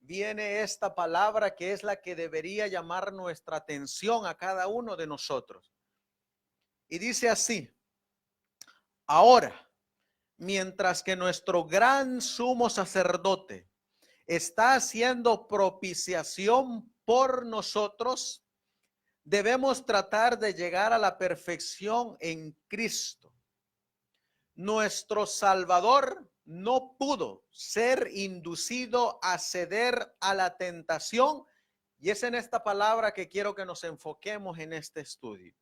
viene esta palabra que es la que debería llamar nuestra atención a cada uno de nosotros. Y dice así: ahora, mientras que nuestro gran sumo sacerdote está haciendo propiciación por nosotros, debemos tratar de llegar a la perfección en Cristo. Nuestro Salvador no pudo ser inducido a ceder a la tentación, y es en esta palabra que quiero que nos enfoquemos en este estudio.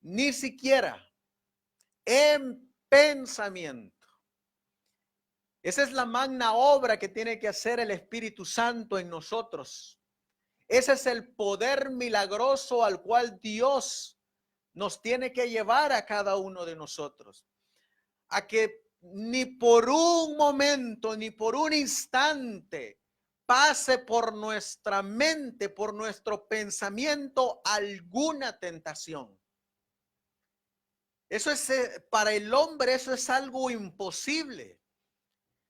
Ni siquiera en pensamiento. Esa es la magna obra que tiene que hacer el Espíritu Santo en nosotros. Ese es el poder milagroso al cual Dios nos tiene que llevar a cada uno de nosotros. A que ni por un momento, ni por un instante pase por nuestra mente, por nuestro pensamiento, alguna tentación. Eso es, para el hombre, eso es algo imposible.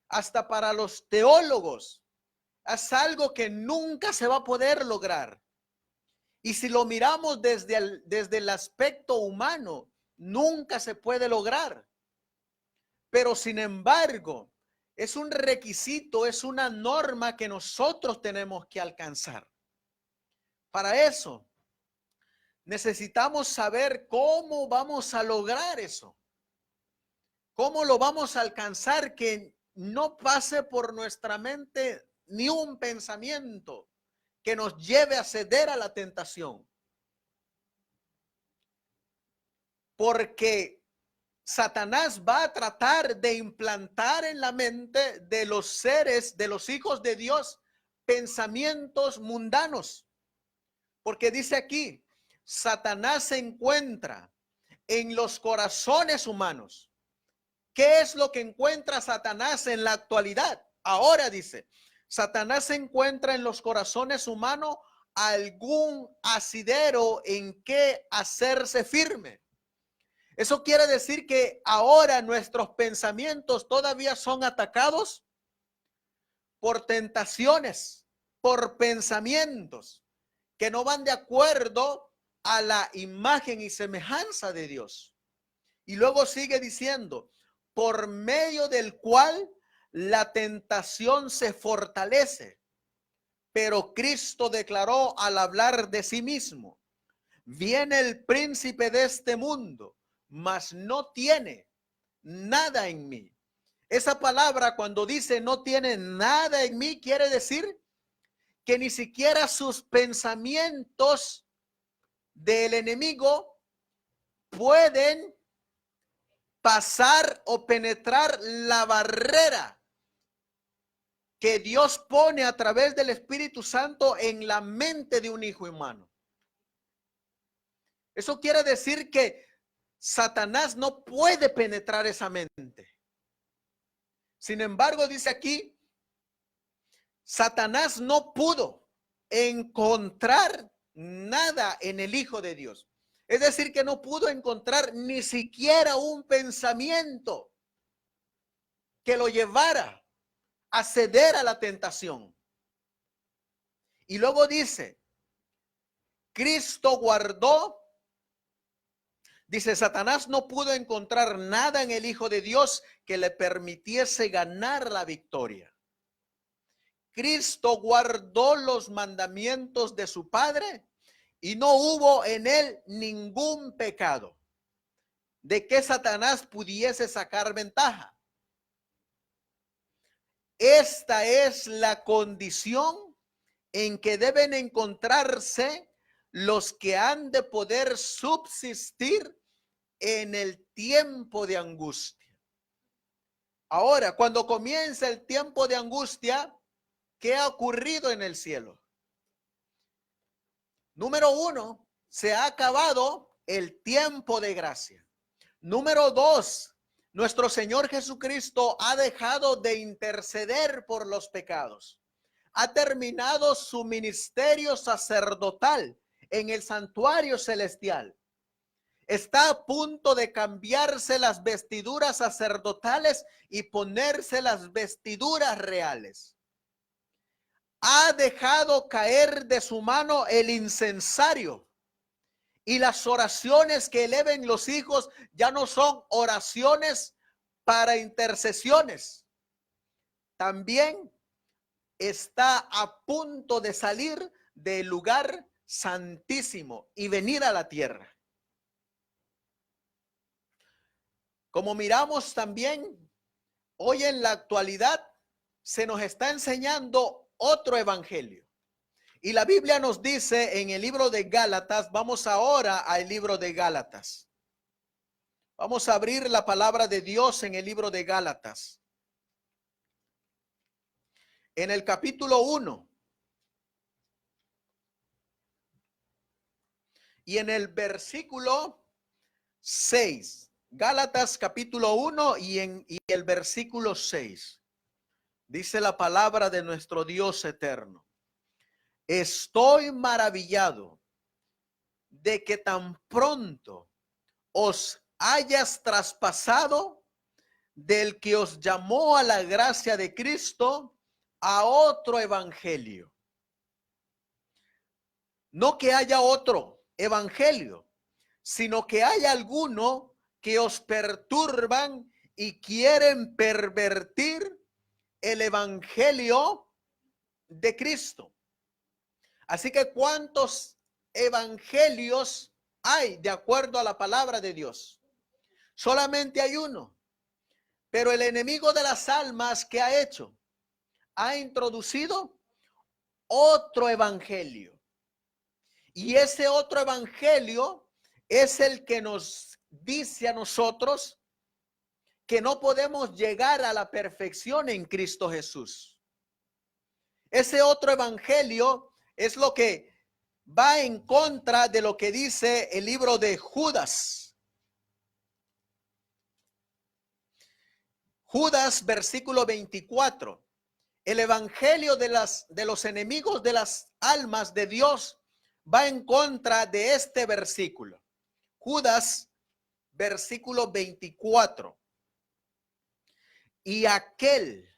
Hasta para los teólogos, es algo que nunca se va a poder lograr. Y si lo miramos desde el aspecto humano, nunca se puede lograr. Pero sin embargo, es un requisito, es una norma que nosotros tenemos que alcanzar. Para eso, necesitamos saber cómo vamos a lograr eso. ¿Cómo lo vamos a alcanzar que no pase por nuestra mente ni un pensamiento que nos lleve a ceder a la tentación? Porque Satanás va a tratar de implantar en la mente de los seres, de los hijos de Dios, pensamientos mundanos. Porque dice aquí, Satanás se encuentra en los corazones humanos. ¿Qué es lo que encuentra Satanás en la actualidad? Ahora dice, Satanás se encuentra en los corazones humanos algún asidero en que hacerse firme. Eso quiere decir que ahora nuestros pensamientos todavía son atacados por tentaciones, por pensamientos que no van de acuerdo a la imagen y semejanza de Dios. Y luego sigue diciendo, por medio del cual la tentación se fortalece. Pero Cristo declaró al hablar de sí mismo, viene el príncipe de este mundo, mas no tiene nada en mí. Esa palabra cuando dice no tiene nada en mí, quiere decir que ni siquiera sus pensamientos del enemigo pueden pasar o penetrar la barrera que Dios pone a través del Espíritu Santo en la mente de un hijo humano. Eso quiere decir que Satanás no puede penetrar esa mente. Sin embargo, dice aquí, Satanás no pudo encontrar nada en el Hijo de Dios. Es decir, que no pudo encontrar ni siquiera un pensamiento que lo llevara a ceder a la tentación. Y luego dice, Cristo guardó. Dice, Satanás no pudo encontrar nada en el Hijo de Dios que le permitiese ganar la victoria. Cristo guardó los mandamientos de su Padre y no hubo en él ningún pecado de que Satanás pudiese sacar ventaja. Esta es la condición en que deben encontrarse los que han de poder subsistir en el tiempo de angustia. Ahora, cuando comienza el tiempo de angustia, ¿qué ha ocurrido en el cielo? Número uno, se ha acabado el tiempo de gracia. Número dos, nuestro Señor Jesucristo ha dejado de interceder por los pecados. Ha terminado su ministerio sacerdotal en el santuario celestial. Está a punto de cambiarse las vestiduras sacerdotales y ponerse las vestiduras reales. ha dejado caer de su mano el incensario, y las oraciones que eleven los hijos ya no son oraciones para intercesiones. También está a punto de salir del lugar santísimo y venir a la tierra. Como miramos también, hoy en la actualidad se nos está enseñando otro evangelio. Y la Biblia nos dice en el libro de Gálatas, vamos ahora al libro de Gálatas. Vamos a abrir la palabra de Dios en el libro de Gálatas. En el capítulo 1 y en el versículo 6. Gálatas capítulo 1 y el versículo 6. Dice la palabra de nuestro Dios eterno. Estoy maravillado de que tan pronto os hayas traspasado del que os llamó a la gracia de Cristo a otro evangelio. No que haya otro evangelio, sino que hay alguno que os perturban y quieren pervertir el evangelio de Cristo. Así que ¿cuántos evangelios hay de acuerdo a la palabra de Dios? Solamente hay uno. Pero el enemigo de las almas, ¿qué ha hecho? Ha introducido otro evangelio. Y ese otro evangelio es el que nos dice a nosotros que no podemos llegar a la perfección en Cristo Jesús. Ese otro evangelio es lo que va en contra de lo que dice el libro de Judas. Judas, versículo 24. El evangelio de los enemigos de las almas de Dios va en contra de este versículo. Judas, versículo 24. Y aquel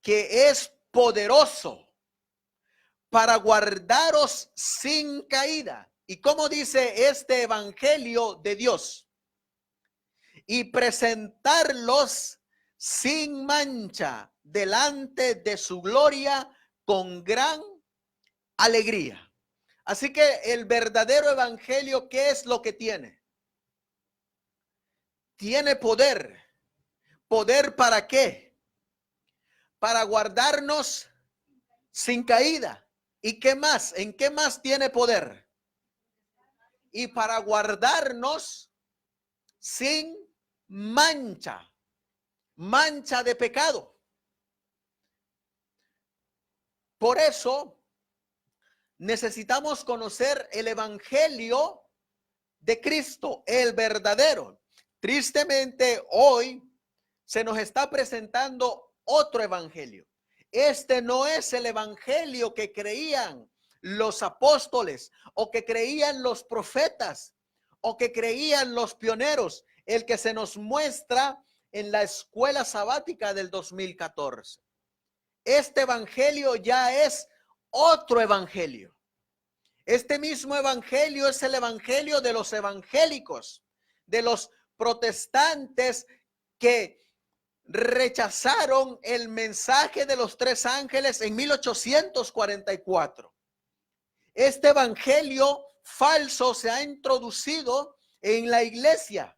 que es poderoso para guardaros sin caída. ¿Y cómo dice este evangelio de Dios? Y presentarlos sin mancha delante de su gloria con gran alegría. Así que el verdadero evangelio, ¿qué es lo que tiene? Tiene poder. ¿Poder para qué? Para guardarnos sin caída. ¿Y qué más? ¿En qué más tiene poder? Y para guardarnos sin mancha. Mancha de pecado. Por eso necesitamos conocer el evangelio de Cristo, el verdadero. Tristemente hoy se nos está presentando otro evangelio. Este no es el evangelio que creían los apóstoles o que creían los profetas o que creían los pioneros, el que se nos muestra en la escuela sabática del 2014. Este evangelio ya es otro evangelio. Este mismo evangelio es el evangelio de los evangélicos, de los protestantes que rechazaron el mensaje de los tres ángeles en 1844. Este evangelio falso se ha introducido en la iglesia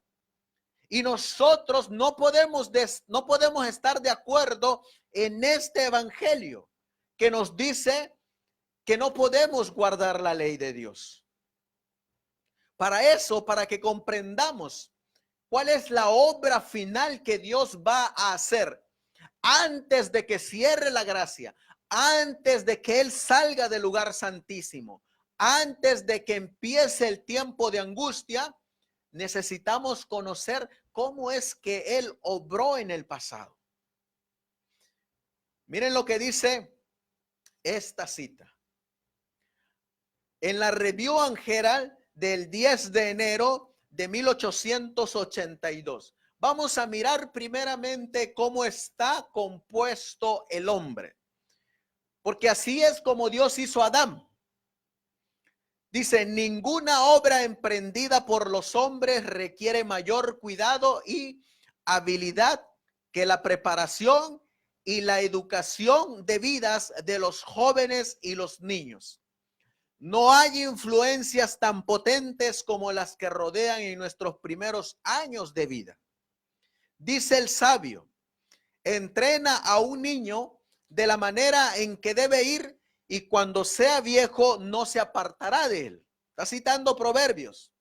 y nosotros no podemos estar de acuerdo en este evangelio que nos dice que no podemos guardar la ley de Dios. Para eso, para que comprendamos cuál es la obra final que Dios va a hacer antes de que cierre la gracia, antes de que Él salga del lugar santísimo, antes de que empiece el tiempo de angustia, necesitamos conocer cómo es que Él obró en el pasado. Miren lo que dice esta cita. En la Review and Herald del 10 de enero de 1882. Vamos a mirar primeramente cómo está compuesto el hombre. porque así es como Dios hizo a Adán. Dice, ninguna obra emprendida por los hombres requiere mayor cuidado y habilidad que la preparación y la educación debidas de los jóvenes y los niños. No hay influencias tan potentes como las que rodean en nuestros primeros años de vida. Dice el sabio, entrena a un niño de la manera en que debe ir y cuando sea viejo no se apartará de él. Está citando Proverbios,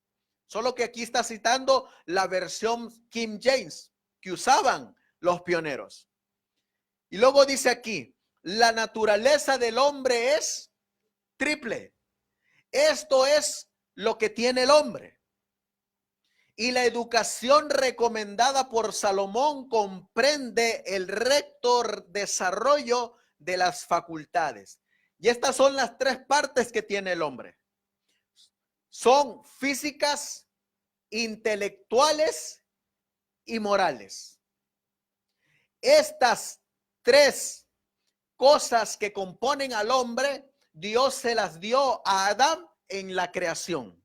solo que aquí está citando la versión King James que usaban los pioneros. Y luego dice aquí, la naturaleza del hombre es triple. Esto es lo que tiene el hombre. Y la educación recomendada por Salomón comprende el recto desarrollo de las facultades. Y estas son las tres partes que tiene el hombre. Son físicas, intelectuales y morales. Estas tres cosas que componen al hombre, Dios se las dio a Adán en la creación.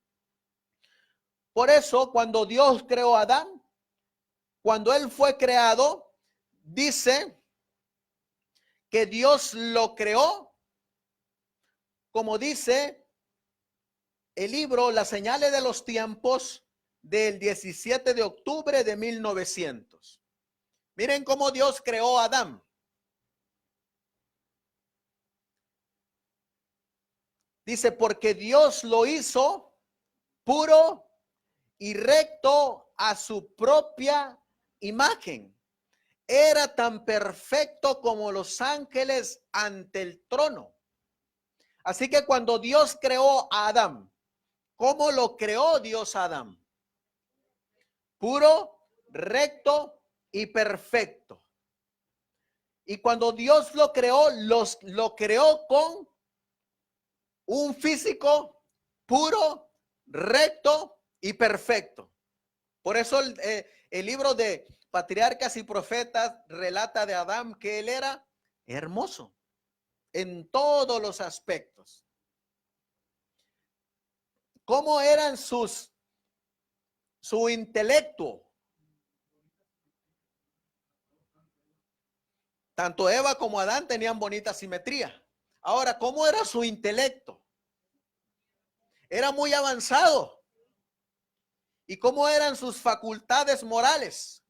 Por eso, cuando Dios creó a Adán, cuando él fue creado, dice que Dios lo creó, como dice el libro Las señales de los tiempos del 17 de octubre de 1900. Miren cómo Dios creó a Adán. Dice, porque Dios lo hizo puro y recto a su propia imagen. Era tan perfecto como los ángeles ante el trono. Así que cuando Dios creó a Adán, ¿cómo lo creó Dios a Adán? Puro, recto y perfecto. Y cuando Dios lo creó, lo creó con un físico puro, recto y perfecto. Por eso el libro de Patriarcas y Profetas relata de Adán que él era hermoso en todos los aspectos. ¿Cómo eran su intelecto? Tanto Eva como Adán tenían bonita simetría. Ahora, ¿cómo era su intelecto? Era muy avanzado. ¿Y cómo eran sus facultades morales?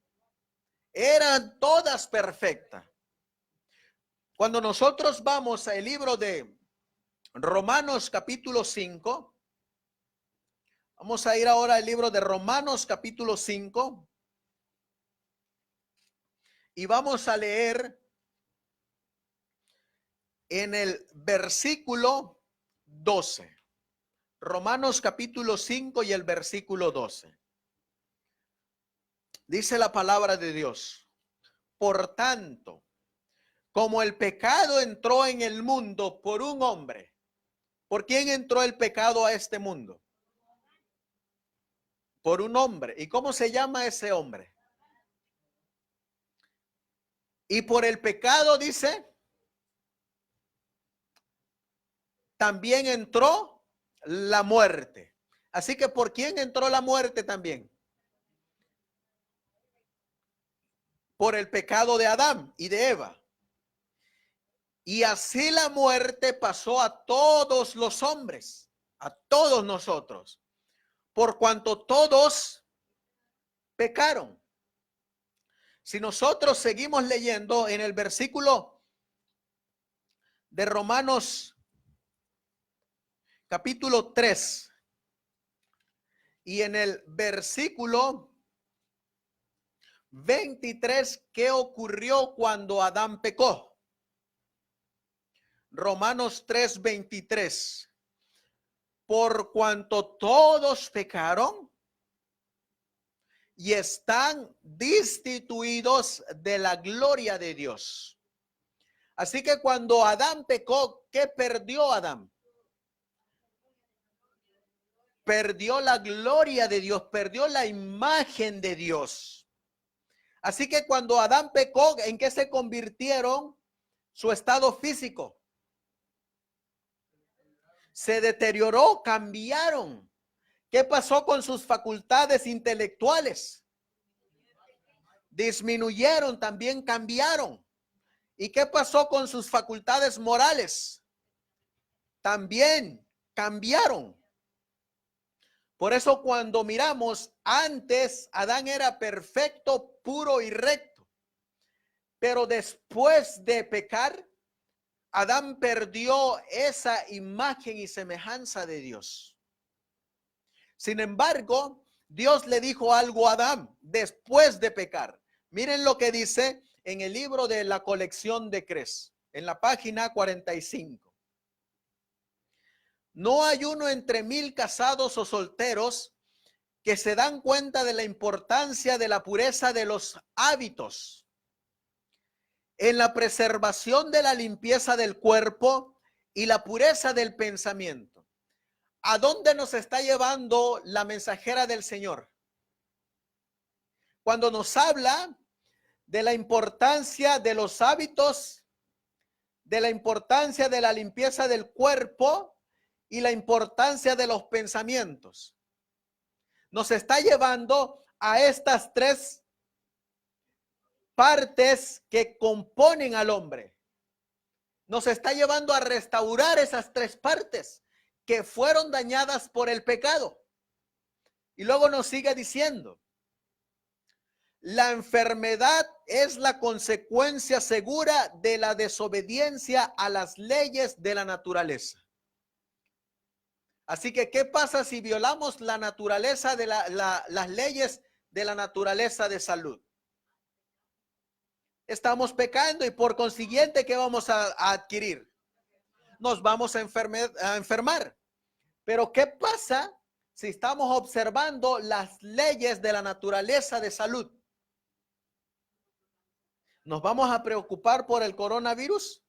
Eran todas perfectas. Cuando nosotros vamos al libro de Romanos capítulo 5, vamos a ir ahora al libro de Romanos capítulo 5 y vamos a leer en el versículo 12. Romanos capítulo 5 y el versículo 12. Dice la palabra de Dios. Por tanto, como el pecado entró en el mundo por un hombre, ¿por quién entró el pecado a este mundo? Por un hombre. ¿Y cómo se llama ese hombre? Y por el pecado, dice, también entró la muerte. Así que ¿por quién entró la muerte también? Por el pecado de Adán y de Eva. Y así la muerte pasó a todos los hombres, a todos nosotros, por cuanto todos pecaron. Si nosotros seguimos leyendo en el versículo de Romanos capítulo 3 y en el versículo 23, ¿qué ocurrió cuando Adán pecó? Romanos 3:23. Por cuanto todos pecaron y están destituidos de la gloria de Dios. Así que cuando Adán pecó, ¿qué perdió Adán? Perdió la gloria de Dios, perdió la imagen de Dios. Así que cuando Adán pecó, ¿en qué se convirtieron su estado físico? Se deterioró, cambiaron. ¿Qué pasó con sus facultades intelectuales? Disminuyeron, también cambiaron. ¿Y qué pasó con sus facultades morales? También cambiaron. Por eso cuando miramos, antes Adán era perfecto, puro y recto. Pero después de pecar, Adán perdió esa imagen y semejanza de Dios. Sin embargo, Dios le dijo algo a Adán después de pecar. Miren lo que dice en el libro de la colección de Cres, en la página 45. No hay uno entre 1000 casados o solteros que se dan cuenta de la importancia de la pureza de los hábitos en la preservación de la limpieza del cuerpo y la pureza del pensamiento. ¿A dónde nos está llevando la mensajera del Señor? Cuando nos habla de la importancia de los hábitos, de la importancia de la limpieza del cuerpo y la importancia de los pensamientos. Nos está llevando a estas tres partes que componen al hombre. Nos está llevando a restaurar esas tres partes que fueron dañadas por el pecado. Y luego nos sigue diciendo, la enfermedad es la consecuencia segura de la desobediencia a las leyes de la naturaleza. Así que, ¿qué pasa si violamos la naturaleza de las leyes de la naturaleza de salud? Estamos pecando y por consiguiente, ¿qué vamos a adquirir? Nos vamos a enfermar. Pero ¿qué pasa si estamos observando las leyes de la naturaleza de salud? ¿Nos vamos a preocupar por el coronavirus?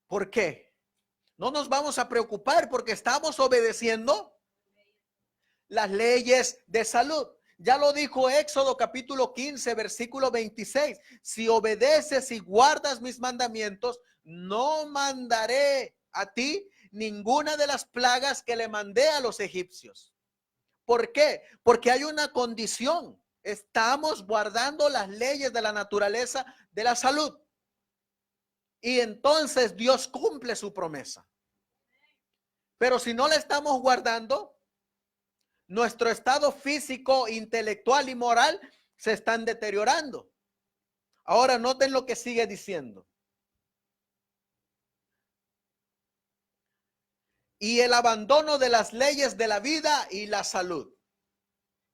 ¿Por qué? No nos vamos a preocupar porque estamos obedeciendo las leyes de salud. Ya lo dijo Éxodo capítulo 15, versículo 26. Si obedeces y guardas mis mandamientos, no mandaré a ti ninguna de las plagas que le mandé a los egipcios. ¿Por qué? Porque hay una condición. Estamos guardando las leyes de la naturaleza de la salud. Y entonces Dios cumple su promesa. Pero si no la estamos guardando, nuestro estado físico, intelectual y moral se están deteriorando. Ahora noten lo que sigue diciendo. Y el abandono de las leyes de la vida y la salud.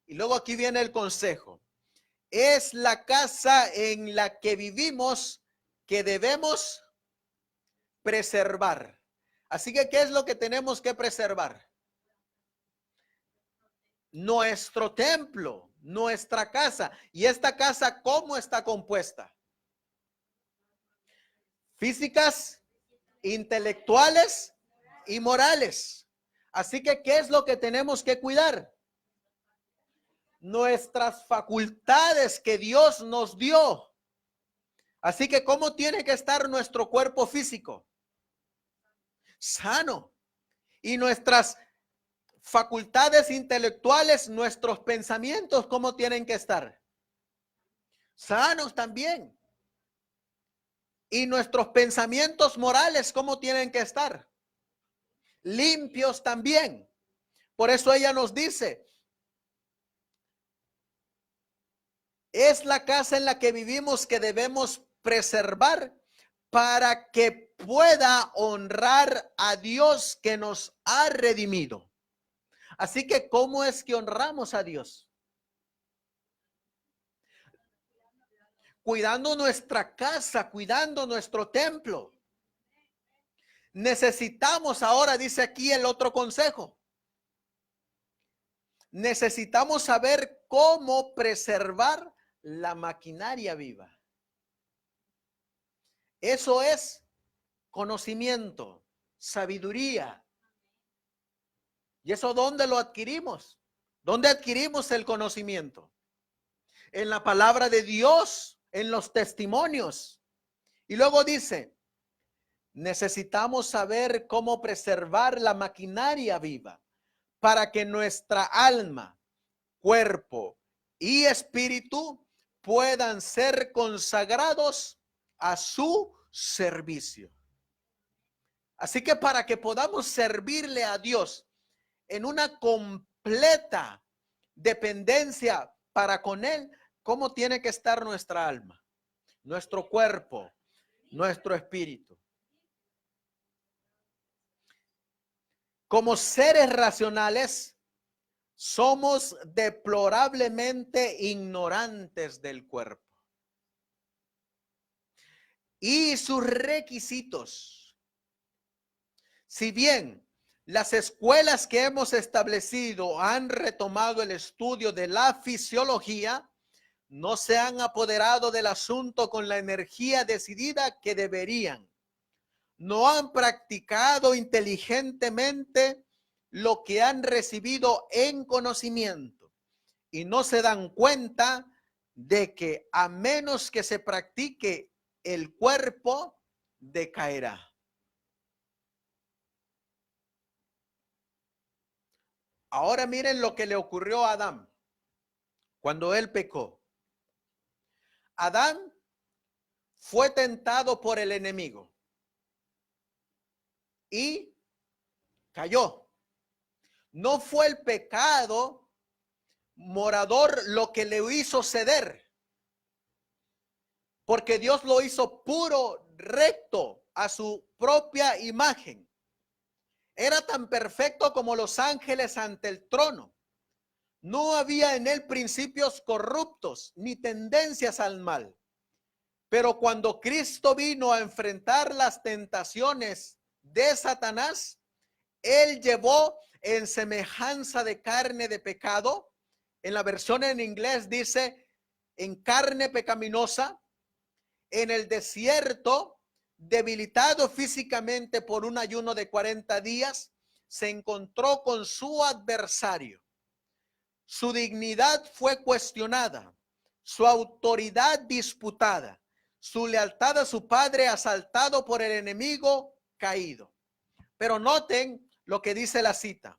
Y luego aquí viene el consejo. Es la casa en la que vivimos que debemos preservar. Así que, ¿qué es lo que tenemos que preservar? Nuestro templo, nuestra casa. ¿Y esta casa cómo está compuesta? Físicas, intelectuales y morales. Así que, ¿qué es lo que tenemos que cuidar? Nuestras facultades que Dios nos dio. Así que, ¿cómo tiene que estar nuestro cuerpo físico? Sano. Y nuestras facultades intelectuales, nuestros pensamientos, ¿cómo tienen que estar? Sanos también. Y nuestros pensamientos morales, ¿cómo tienen que estar? Limpios también. Por eso ella nos dice, es la casa en la que vivimos que debemos preservar para que pueda honrar a Dios que nos ha redimido. Así que, ¿cómo es que honramos a Dios? Cuidando nuestra casa, cuidando nuestro templo. Necesitamos ahora, dice aquí el otro consejo, necesitamos saber cómo preservar la maquinaria viva. Eso es conocimiento, sabiduría. ¿Y eso dónde lo adquirimos? ¿Dónde adquirimos el conocimiento? En la palabra de Dios, en los testimonios. Y luego dice, necesitamos saber cómo preservar la maquinaria viva para que nuestra alma, cuerpo y espíritu puedan ser consagrados a su servicio. Así que para que podamos servirle a Dios en una completa dependencia para con Él, ¿cómo tiene que estar nuestra alma, nuestro cuerpo, nuestro espíritu? Como seres racionales, somos deplorablemente ignorantes del cuerpo y sus requisitos. Si bien las escuelas que hemos establecido han retomado el estudio de la fisiología, no se han apoderado del asunto con la energía decidida que deberían. No han practicado inteligentemente lo que han recibido en conocimiento y no se dan cuenta de que a menos que se practique, el cuerpo decaerá. Ahora miren lo que le ocurrió a Adán cuando él pecó. Adán fue tentado por el enemigo y cayó. No fue el pecado morador lo que le hizo ceder, porque Dios lo hizo puro, recto, a su propia imagen. Era tan perfecto como los ángeles ante el trono. No había en él principios corruptos ni tendencias al mal. Pero cuando Cristo vino a enfrentar las tentaciones de Satanás, él llevó en semejanza de carne de pecado. En la versión en inglés dice en carne pecaminosa, en el desierto, debilitado físicamente por un ayuno de 40 días, se encontró con su adversario. Su dignidad fue cuestionada, su autoridad disputada, su lealtad a su padre asaltado por el enemigo caído. Pero noten lo que dice la cita.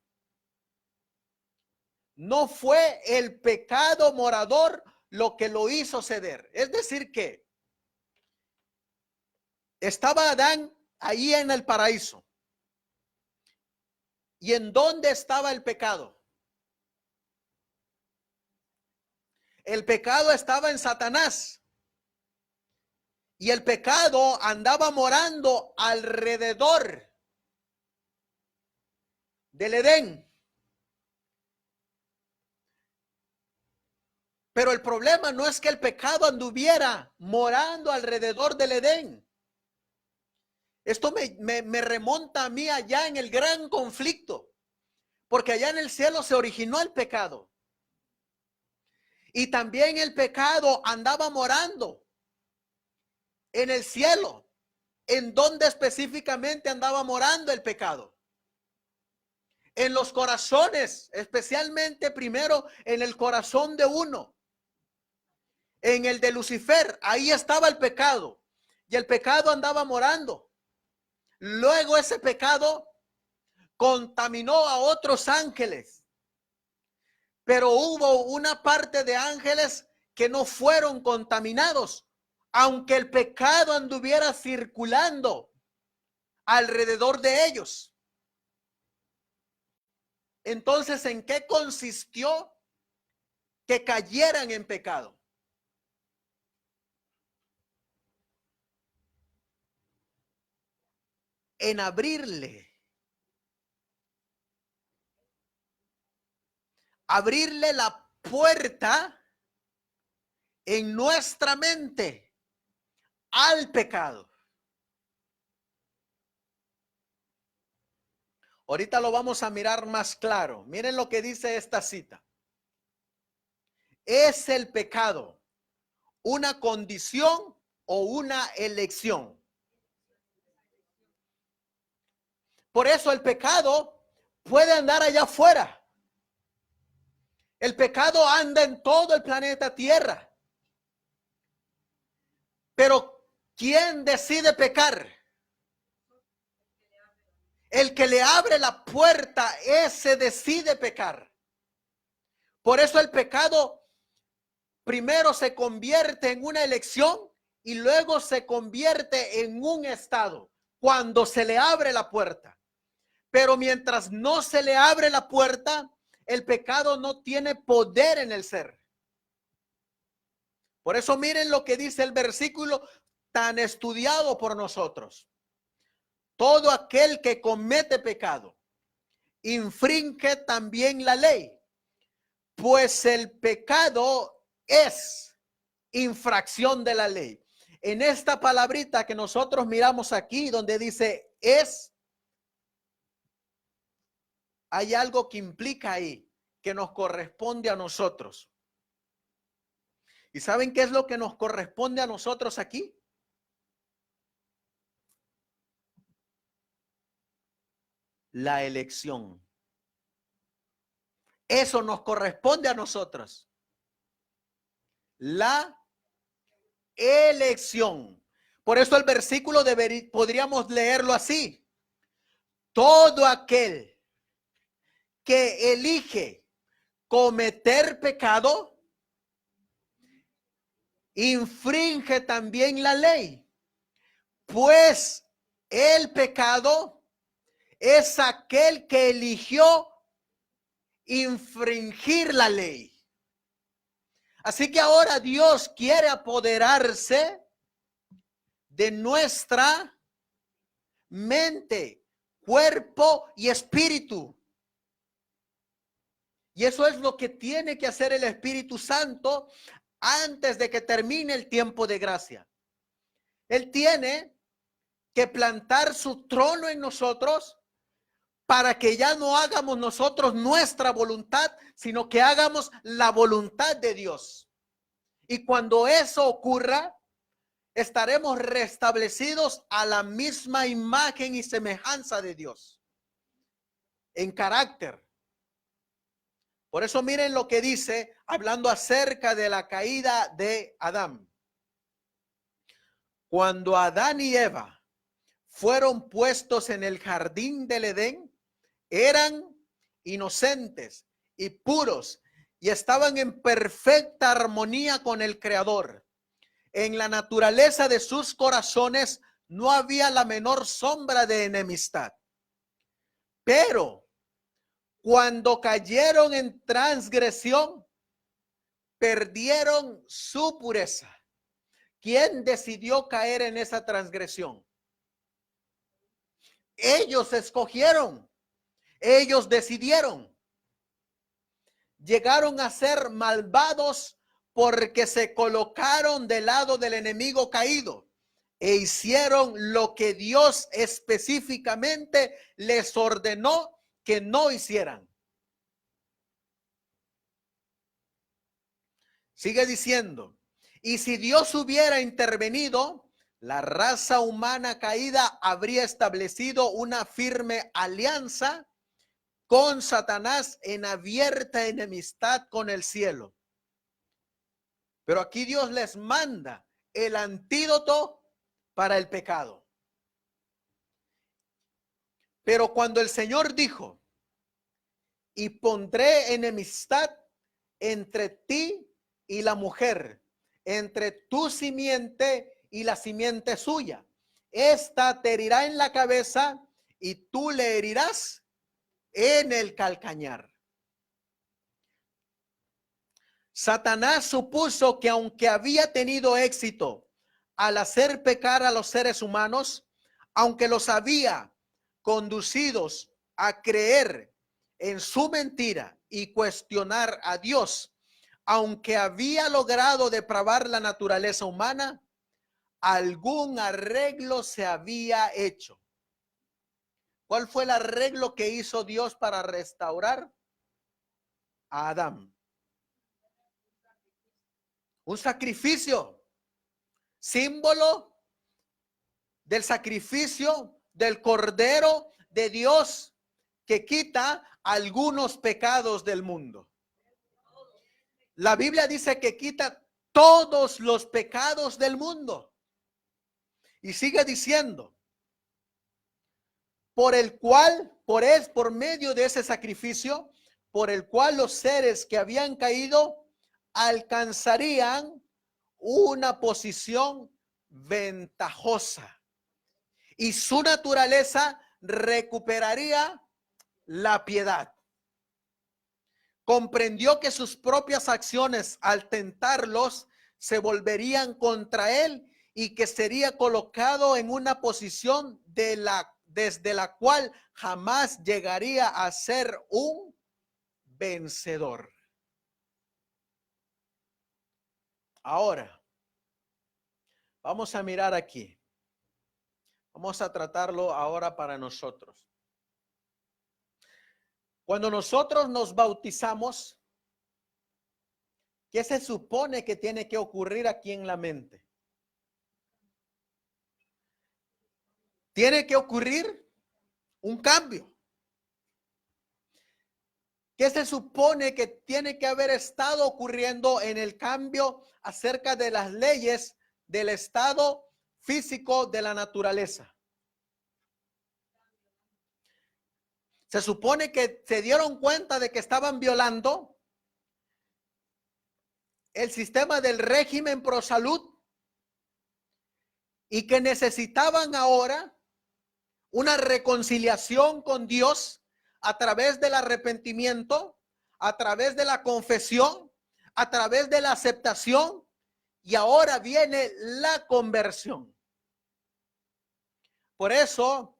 No fue el pecado morador lo que lo hizo ceder. Es decir que estaba Adán ahí en el paraíso. ¿Y en dónde estaba el pecado? El pecado estaba en Satanás. Y el pecado andaba morando alrededor del Edén. Pero el problema no es que el pecado anduviera morando alrededor del Edén. Esto me remonta a mí allá en el gran conflicto, porque allá en el cielo se originó el pecado. Y también el pecado andaba morando en el cielo. ¿En dónde específicamente andaba morando el pecado? En los corazones, especialmente primero en el corazón de uno. En el de Lucifer, ahí estaba el pecado. Y el pecado andaba morando. Luego ese pecado contaminó a otros ángeles. Pero hubo una parte de ángeles que no fueron contaminados, aunque el pecado anduviera circulando alrededor de ellos. Entonces, ¿en qué consistió que cayeran en pecado? En abrirle la puerta en nuestra mente al pecado. Ahorita lo vamos a mirar más claro. Miren lo que dice esta cita. ¿Es el pecado una condición o una elección? Por eso el pecado puede andar allá afuera. El pecado anda en todo el planeta Tierra. Pero ¿quién decide pecar? El que le abre la puerta, ese decide pecar. Por eso el pecado primero se convierte en una elección y luego se convierte en un estado cuando se le abre la puerta. Pero mientras no se le abre la puerta, el pecado no tiene poder en el ser. Por eso miren lo que dice el versículo tan estudiado por nosotros. Todo aquel que comete pecado infringe también la ley, pues el pecado es infracción de la ley. En esta palabrita que nosotros miramos aquí, donde dice es, hay algo que implica ahí, que nos corresponde a nosotros. ¿Y saben qué es lo que nos corresponde a nosotros aquí? La elección. Eso nos corresponde a nosotros. La elección. Por eso el versículo podríamos leerlo así. Todo aquel que elige cometer pecado, infringe también la ley, pues el pecado es aquel que eligió infringir la ley. Así que ahora Dios quiere apoderarse de nuestra mente, cuerpo y espíritu. Y eso es lo que tiene que hacer el Espíritu Santo antes de que termine el tiempo de gracia. Él tiene que plantar su trono en nosotros para que ya no hagamos nosotros nuestra voluntad, sino que hagamos la voluntad de Dios. Y cuando eso ocurra, estaremos restablecidos a la misma imagen y semejanza de Dios, en carácter. Por eso miren lo que dice, hablando acerca de la caída de Adán. Cuando Adán y Eva fueron puestos en el jardín del Edén, eran inocentes y puros y estaban en perfecta armonía con el Creador. En la naturaleza de sus corazones no había la menor sombra de enemistad. Pero cuando cayeron en transgresión, perdieron su pureza. ¿Quién decidió caer en esa transgresión? Ellos escogieron, ellos decidieron. Llegaron a ser malvados porque se colocaron del lado del enemigo caído e hicieron lo que Dios específicamente les ordenó que no hicieran. Sigue diciendo, y si Dios hubiera intervenido, la raza humana caída habría establecido una firme alianza con Satanás en abierta enemistad con el cielo. Pero aquí Dios les manda el antídoto para el pecado. Pero cuando el Señor dijo, y pondré enemistad entre ti y la mujer, entre tu simiente y la simiente suya, esta te herirá en la cabeza y tú le herirás en el calcañar. Satanás supuso que aunque había tenido éxito al hacer pecar a los seres humanos, aunque los había conducidos a creer en su mentira y cuestionar a Dios, aunque había logrado depravar la naturaleza humana, algún arreglo se había hecho. ¿Cuál fue el arreglo que hizo Dios para restaurar a Adán? Un sacrificio, símbolo del sacrificio del Cordero de Dios que quita algunos pecados del mundo. La Biblia dice que quita todos los pecados del mundo. Y sigue diciendo, por medio de ese sacrificio, por el cual los seres que habían caído alcanzarían una posición ventajosa y su naturaleza recuperaría la piedad. Comprendió que sus propias acciones al tentarlos se volverían contra él y que sería colocado en una posición desde la cual jamás llegaría a ser un vencedor. Ahora, vamos a mirar aquí. Vamos a tratarlo ahora para nosotros. Cuando nosotros nos bautizamos, ¿qué se supone que tiene que ocurrir aquí en la mente? Tiene que ocurrir un cambio. ¿Qué se supone que tiene que haber estado ocurriendo en el cambio acerca de las leyes del estado físico de la naturaleza? Se supone que se dieron cuenta de que estaban violando el sistema del régimen pro salud y que necesitaban ahora una reconciliación con Dios a través del arrepentimiento, a través de la confesión, a través de la aceptación, y ahora viene la conversión. Por eso,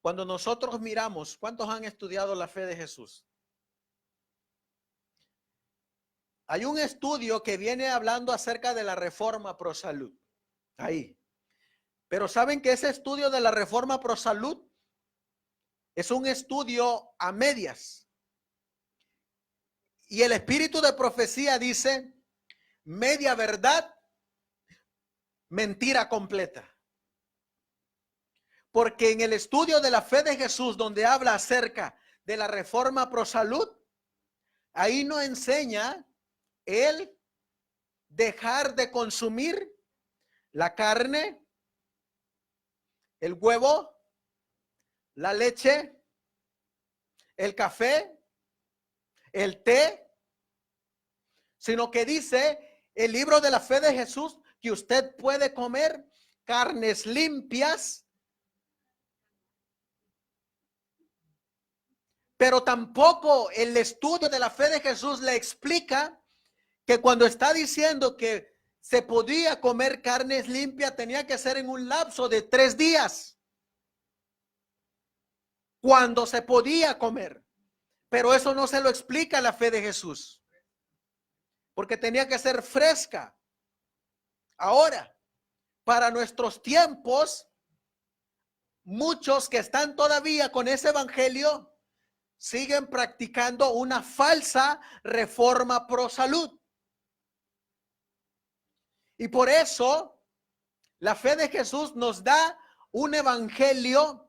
cuando nosotros miramos, ¿cuántos han estudiado la fe de Jesús? Hay un estudio que viene hablando acerca de la reforma pro salud. Ahí. Pero saben que ese estudio de la reforma pro salud es un estudio a medias. Y el espíritu de profecía dice media verdad, mentira completa. Porque en el estudio de la fe de Jesús, donde habla acerca de la reforma pro salud, ahí no enseña el dejar de consumir la carne, el huevo, la leche, el café, el té, sino que dice el libro de la fe de Jesús que usted puede comer carnes limpias, pero tampoco el estudio de la fe de Jesús le explica que cuando está diciendo que se podía comer carnes limpias, tenía que ser en un lapso de 3 días. Cuando se podía comer. Pero eso no se lo explica la fe de Jesús. Porque tenía que ser fresca. Ahora, para nuestros tiempos, muchos que están todavía con ese evangelio siguen practicando una falsa reforma pro salud. Y por eso la fe de Jesús nos da un evangelio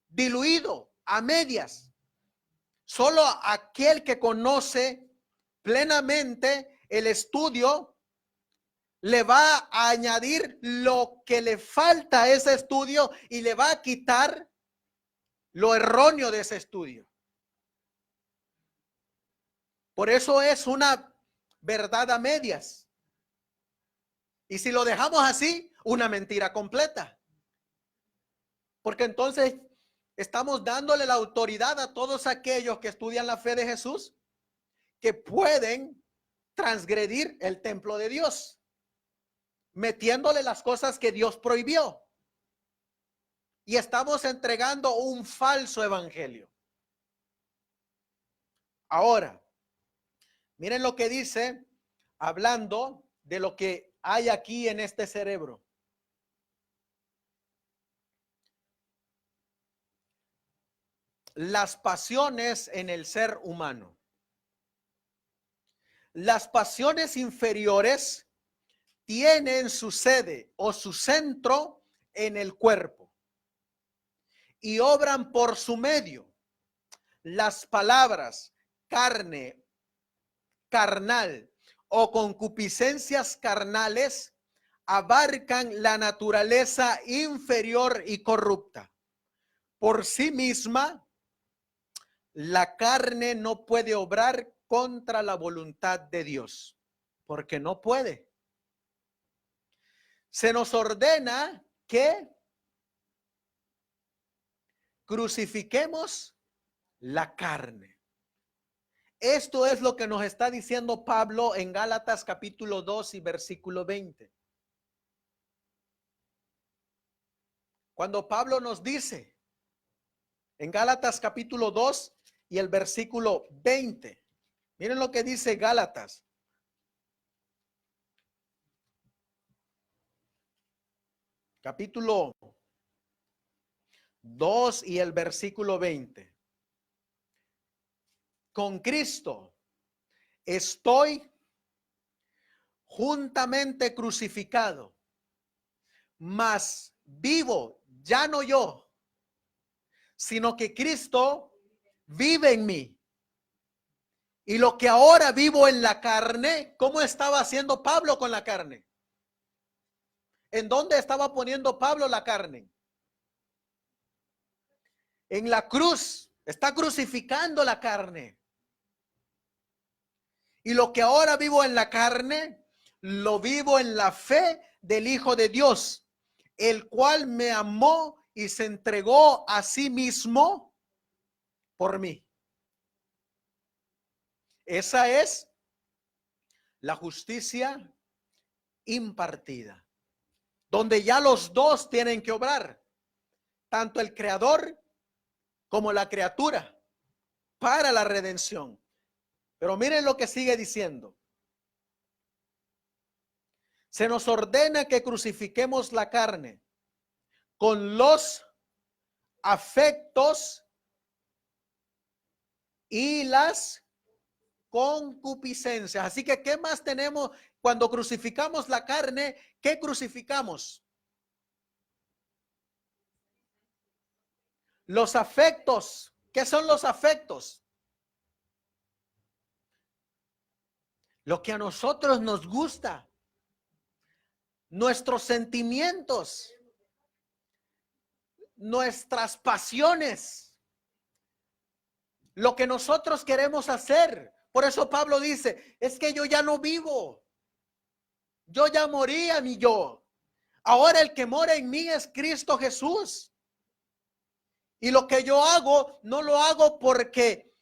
diluido, a medias. Solo aquel que conoce plenamente el estudio le va a añadir lo que le falta a ese estudio y le va a quitar lo erróneo de ese estudio. Por eso es una verdad a medias. Y si lo dejamos así, una mentira completa. Porque entonces estamos dándole la autoridad a todos aquellos que estudian la fe de Jesús que pueden transgredir el templo de Dios, metiéndole las cosas que Dios prohibió. Y estamos entregando un falso evangelio. Ahora, miren lo que dice, hablando de lo que hay aquí en este cerebro. Las pasiones en el ser humano. Las pasiones inferiores tienen su sede o su centro en el cuerpo y obran por su medio. Las palabras carne, carnal o concupiscencias carnales abarcan la naturaleza inferior y corrupta. por sí misma, la carne no puede obrar contra la voluntad de Dios, porque no puede. Se nos ordena que crucifiquemos la carne. Esto es lo que nos está diciendo Pablo en Gálatas capítulo 2 y versículo 20. Cuando Pablo nos dice en Gálatas capítulo 2 y el versículo 20. Miren lo que dice Gálatas. Capítulo 2 y el versículo 20. Con Cristo estoy juntamente crucificado, mas vivo ya no yo, sino que Cristo vive en mí. Y lo que ahora vivo en la carne, ¿cómo estaba haciendo Pablo con la carne? ¿En dónde estaba poniendo Pablo la carne? En la cruz. Está crucificando la carne. Y lo que ahora vivo en la carne, lo vivo en la fe del Hijo de Dios, el cual me amó y se entregó a sí mismo por mí. Esa es la justicia impartida, donde ya los dos tienen que obrar, tanto el creador como la criatura, para la redención. Pero miren lo que sigue diciendo. Se nos ordena que crucifiquemos la carne con los afectos y las concupiscencias. Así que, ¿qué más tenemos cuando crucificamos la carne? ¿Qué crucificamos? Los afectos. ¿Qué son los afectos? Lo que a nosotros nos gusta. Nuestros sentimientos. Nuestras pasiones. Lo que nosotros queremos hacer. Por eso Pablo dice, es que yo ya no vivo. Yo ya morí a mi yo. Ahora el que mora en mí es Cristo Jesús. Y lo que yo hago, no lo hago porque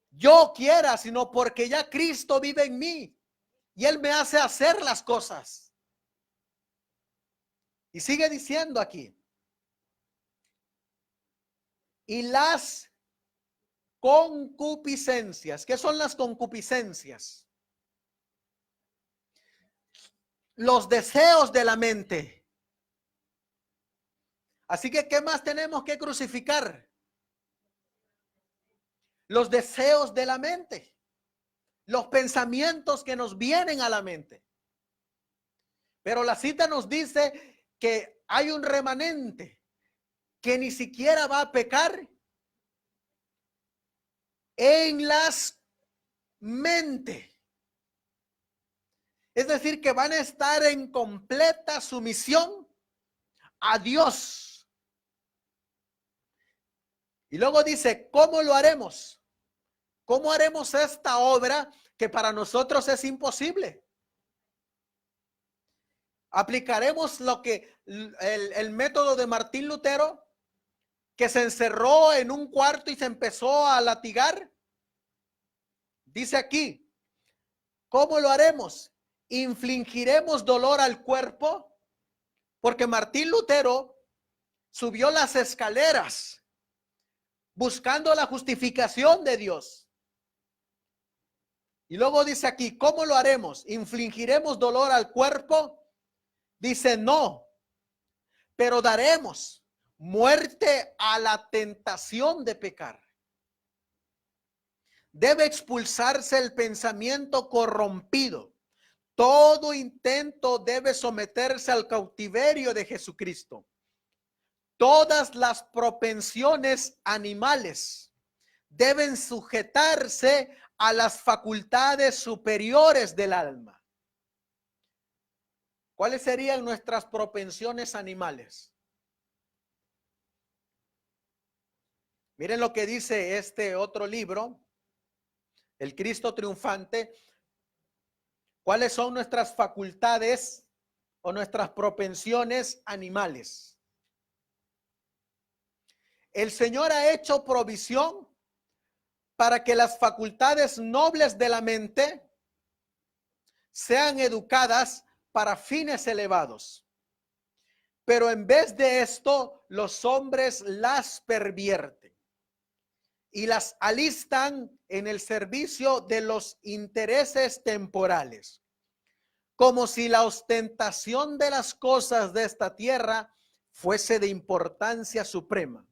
yo quiera, sino porque ya Cristo vive en mí. Y Él me hace hacer las cosas. Y sigue diciendo aquí. Y las concupiscencias. ¿Qué son las concupiscencias? Los deseos de la mente. Así que, ¿qué más tenemos que crucificar? Los deseos de la mente. Los pensamientos que nos vienen a la mente. Pero la cita nos dice que hay un remanente que ni siquiera va a pecar en las mentes. Es decir, que van a estar en completa sumisión a Dios. Y luego dice, ¿cómo lo haremos? ¿Cómo haremos esta obra que para nosotros es imposible? ¿Aplicaremos lo que el método de Martín Lutero, que se encerró en un cuarto y se empezó a latigar? Dice aquí, ¿cómo lo haremos? ¿Infligiremos dolor al cuerpo? Porque Martín Lutero subió las escaleras buscando la justificación de Dios. Y luego dice aquí, ¿cómo lo haremos? ¿Infligiremos dolor al cuerpo? Dice, no, pero daremos muerte a la tentación de pecar. Debe expulsarse el pensamiento corrompido. Todo intento debe someterse al cautiverio de Jesucristo. Todas las propensiones animales deben sujetarse a las facultades superiores del alma. ¿Cuáles serían nuestras propensiones animales? Miren lo que dice este otro libro, El Cristo Triunfante. ¿Cuáles son nuestras facultades o nuestras propensiones animales? El Señor ha hecho provisión para que las facultades nobles de la mente sean educadas para fines elevados. Pero en vez de esto, los hombres las pervierten y las alistan en el servicio de los intereses temporales, como si la ostentación de las cosas de esta tierra fuese de importancia suprema.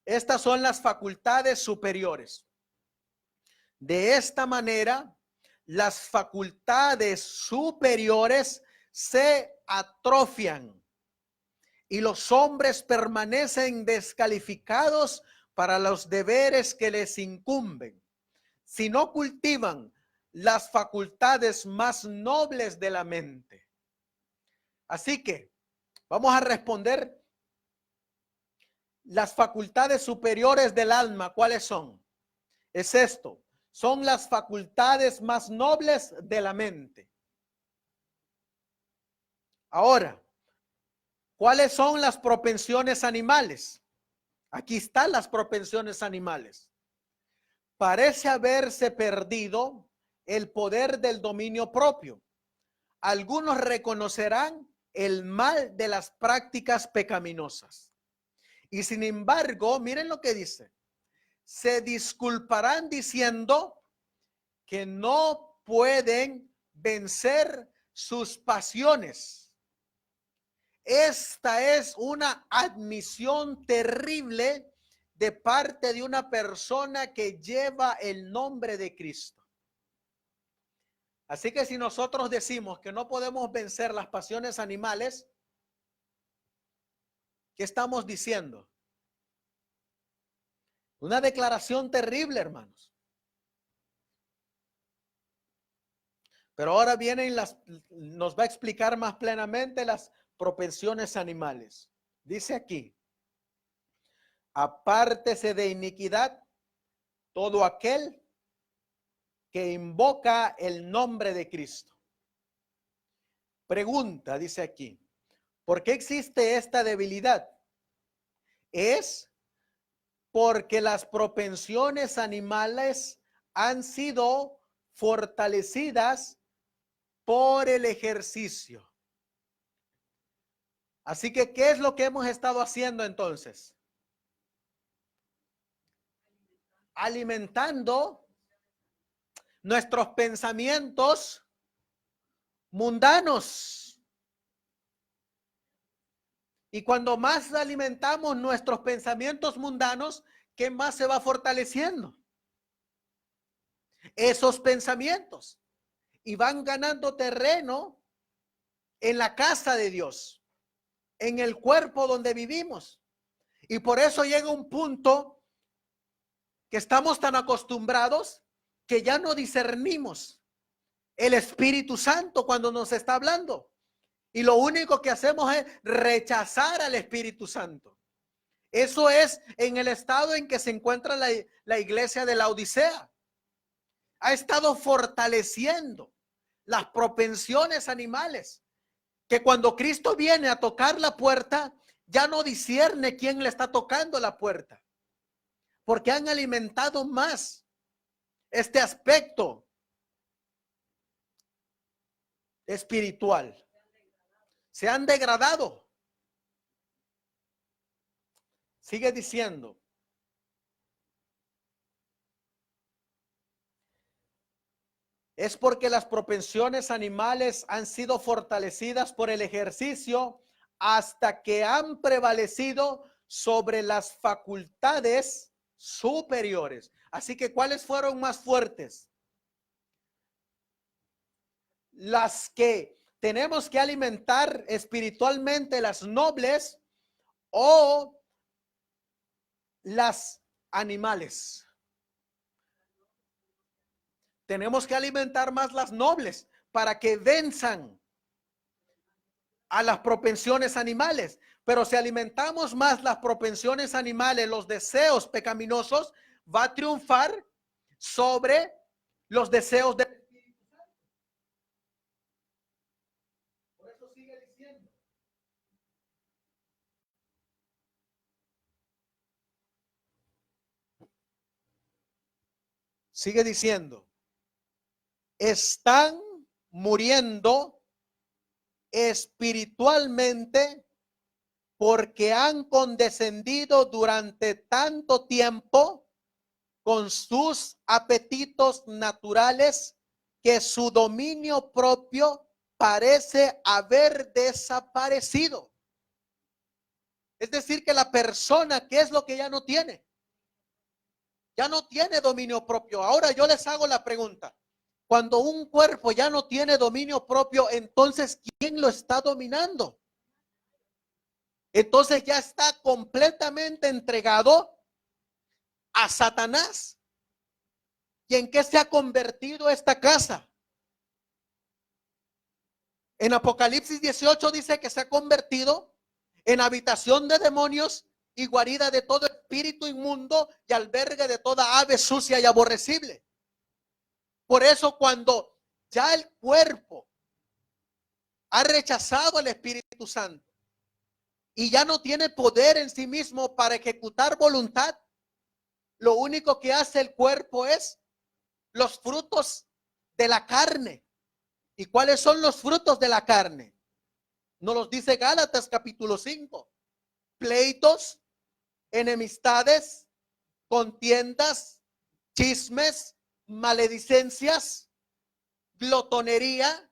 Estas son las facultades superiores. De esta manera, las facultades superiores se atrofian y los hombres permanecen descalificados para los deberes que les incumben, si no cultivan las facultades más nobles de la mente. Así que vamos a responder las facultades superiores del alma. ¿Cuáles son? Es esto. Son las facultades más nobles de la mente. Ahora, ¿cuáles son las propensiones animales? Aquí están las propensiones animales. Parece haberse perdido el poder del dominio propio. Algunos reconocerán el mal de las prácticas pecaminosas. Y sin embargo, miren lo que dice. Se disculparán diciendo que no pueden vencer sus pasiones. Esta es una admisión terrible de parte de una persona que lleva el nombre de Cristo. Así que si nosotros decimos que no podemos vencer las pasiones animales, ¿qué estamos diciendo? Una declaración terrible, hermanos. Pero ahora nos va a explicar más plenamente las propensiones animales. Dice aquí: apártese de iniquidad todo aquel que invoca el nombre de Cristo. Pregunta, dice aquí, ¿por qué existe esta debilidad? Es porque las propensiones animales han sido fortalecidas por el ejercicio. Así que, ¿qué es lo que hemos estado haciendo entonces? Alimentando nuestros pensamientos mundanos. Y cuando más alimentamos nuestros pensamientos mundanos, ¿qué más se va fortaleciendo? Esos pensamientos. Y van ganando terreno en la casa de Dios, en el cuerpo donde vivimos. Y por eso llega un punto que estamos tan acostumbrados que ya no discernimos el Espíritu Santo cuando nos está hablando. Y lo único que hacemos es rechazar al Espíritu Santo. Eso es en el estado en que se encuentra la iglesia de la Odisea. Ha estado fortaleciendo las propensiones animales, que cuando Cristo viene a tocar la puerta, ya no discierne quién le está tocando la puerta, porque han alimentado más este aspecto espiritual. Se han degradado. Sigue diciendo: es porque las propensiones animales han sido fortalecidas por el ejercicio hasta que han prevalecido sobre las facultades superiores. Así que, ¿cuáles fueron más fuertes? Las que tenemos que alimentar espiritualmente, las nobles, o las animales. Tenemos que alimentar más las nobles para que venzan a las propensiones animales, Pero si alimentamos más las propensiones animales, los deseos pecaminosos, va a triunfar sobre los deseos del Espíritu Santo. Por eso sigue diciendo. Sigue diciendo, están muriendo espiritualmente porque han condescendido durante tanto tiempo con sus apetitos naturales que su dominio propio parece haber desaparecido. Es decir, que la persona, ¿qué es lo que ya no tiene? Ya no tiene dominio propio. Ahora yo les hago la pregunta. Cuando un cuerpo ya no tiene dominio propio, entonces, ¿quién lo está dominando? Entonces ya está completamente entregado a Satanás. ¿Y en qué se ha convertido esta casa? En Apocalipsis 18 dice que se ha convertido en habitación de demonios y guarida de todo espíritu inmundo y albergue de toda ave sucia y aborrecible. Por eso cuando ya el cuerpo ha rechazado al Espíritu Santo y ya no tiene poder en sí mismo para ejecutar voluntad, lo único que hace el cuerpo es los frutos de la carne. ¿Y cuáles son los frutos de la carne? Nos los dice Gálatas capítulo 5. Pleitos, enemistades, contiendas, chismes, maledicencias, glotonería,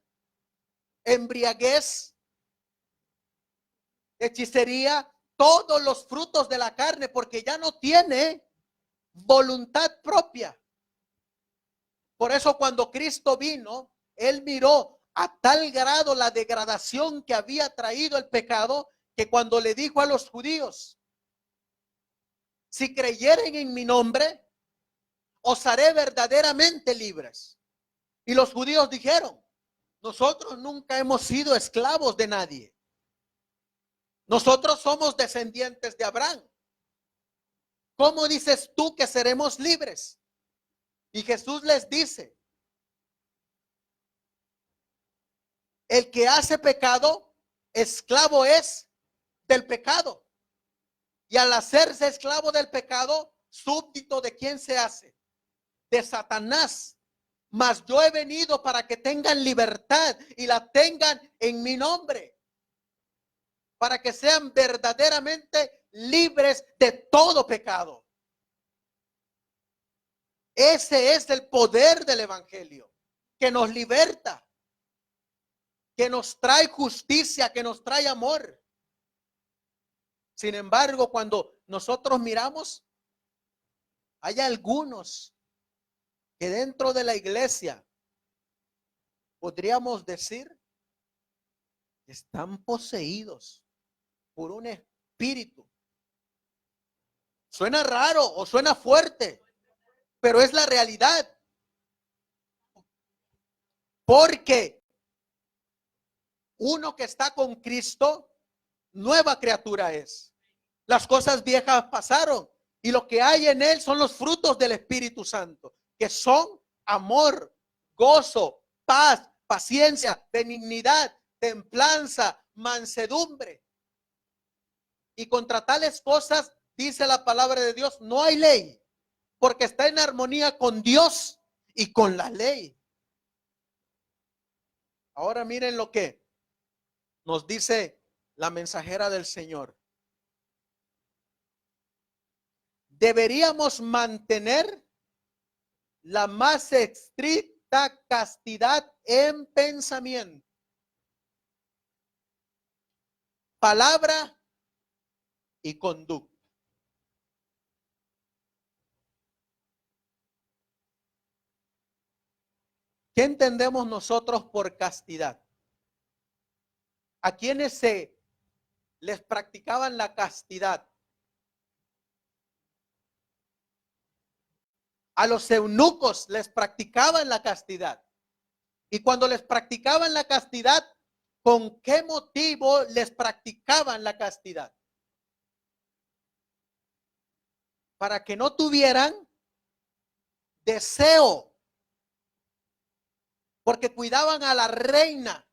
embriaguez, hechicería, todos los frutos de la carne, porque ya no tiene voluntad propia. Por eso cuando Cristo vino, Él miró a tal grado la degradación que había traído el pecado, que cuando le dijo a los judíos, si creyeren en mi nombre, os haré verdaderamente libres. Y los judíos dijeron, nosotros nunca hemos sido esclavos de nadie. Nosotros somos descendientes de Abraham. ¿Cómo dices tú que seremos libres? Y Jesús les dice, el que hace pecado, esclavo es del pecado. Y al hacerse esclavo del pecado, súbdito de quién se hace? De Satanás. Mas yo he venido para que tengan libertad y la tengan en mi nombre. Para que sean verdaderamente libres de todo pecado. Ese es el poder del evangelio, que nos liberta, que nos trae justicia, que nos trae amor. Sin embargo, cuando nosotros miramos, hay algunos que dentro de la iglesia podríamos decir que están poseídos por un espíritu. Suena raro o suena fuerte, pero es la realidad. Porque uno que está con Cristo, nueva criatura es. Las cosas viejas pasaron y lo que hay en él son los frutos del Espíritu Santo, que son amor, gozo, paz, paciencia, benignidad, templanza, mansedumbre. Y contra tales cosas, dice la palabra de Dios, no hay ley, porque está en armonía con Dios y con la ley. Ahora miren lo que nos dice la mensajera del Señor. Deberíamos mantener la más estricta castidad en pensamiento, palabra y conducta. ¿Qué entendemos nosotros por castidad? ¿A quienes se les practicaban la castidad? A los eunucos les practicaban la castidad. Y cuando les practicaban la castidad, ¿con qué motivo les practicaban la castidad? Para que no tuvieran deseo, porque cuidaban a la reina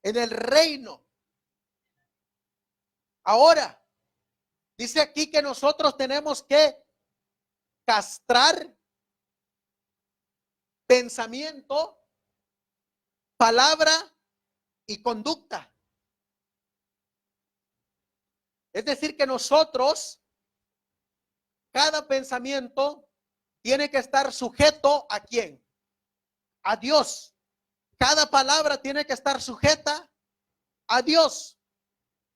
en el reino. Ahora, dice aquí que nosotros tenemos que castrar pensamiento, palabra y conducta. Es decir, que nosotros, cada pensamiento tiene que estar sujeto ¿a quién? A Dios. Cada palabra tiene que estar sujeta a Dios.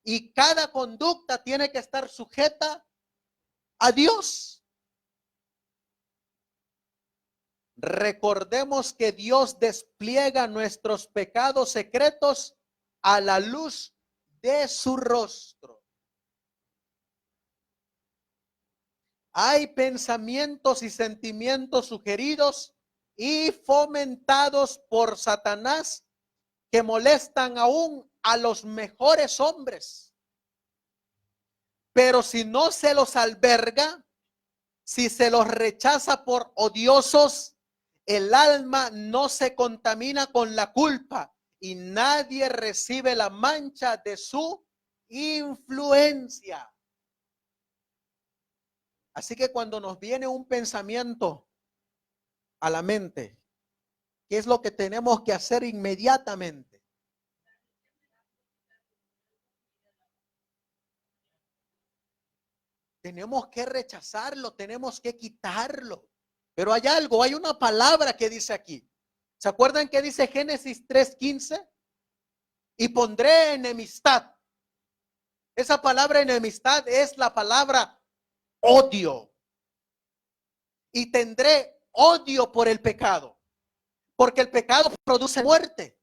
Y cada conducta tiene que estar sujeta a Dios. Recordemos que Dios despliega nuestros pecados secretos a la luz de su rostro. Hay pensamientos y sentimientos sugeridos y fomentados por Satanás que molestan aún a los mejores hombres. Pero si no se los alberga, si se los rechaza por odiosos, el alma no se contamina con la culpa y nadie recibe la mancha de su influencia. Así que cuando nos viene un pensamiento a la mente, ¿qué es lo que tenemos que hacer inmediatamente? Tenemos que rechazarlo, tenemos que quitarlo. Pero hay algo, hay una palabra que dice aquí. ¿Se acuerdan que dice Génesis 3:15? Y pondré enemistad. Esa palabra enemistad es la palabra odio. Y tendré odio por el pecado. Porque el pecado produce muerte.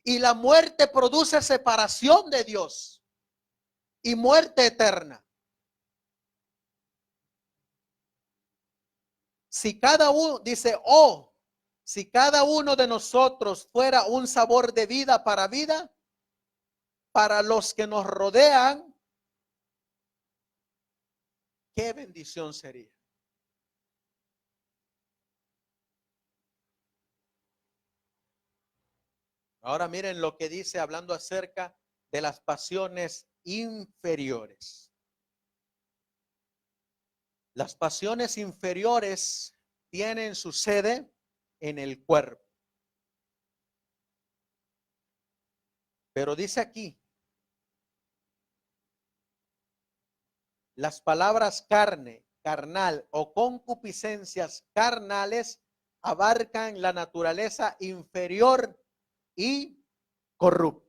Y la muerte produce separación de Dios. Y muerte eterna. Si cada uno, dice, si cada uno de nosotros fuera un sabor de vida, para los que nos rodean, qué bendición sería. Ahora miren lo que dice hablando acerca de las pasiones inferiores. Las pasiones inferiores tienen su sede en el cuerpo. Pero dice aquí, las palabras carne, carnal o concupiscencias carnales abarcan la naturaleza inferior y corrupta.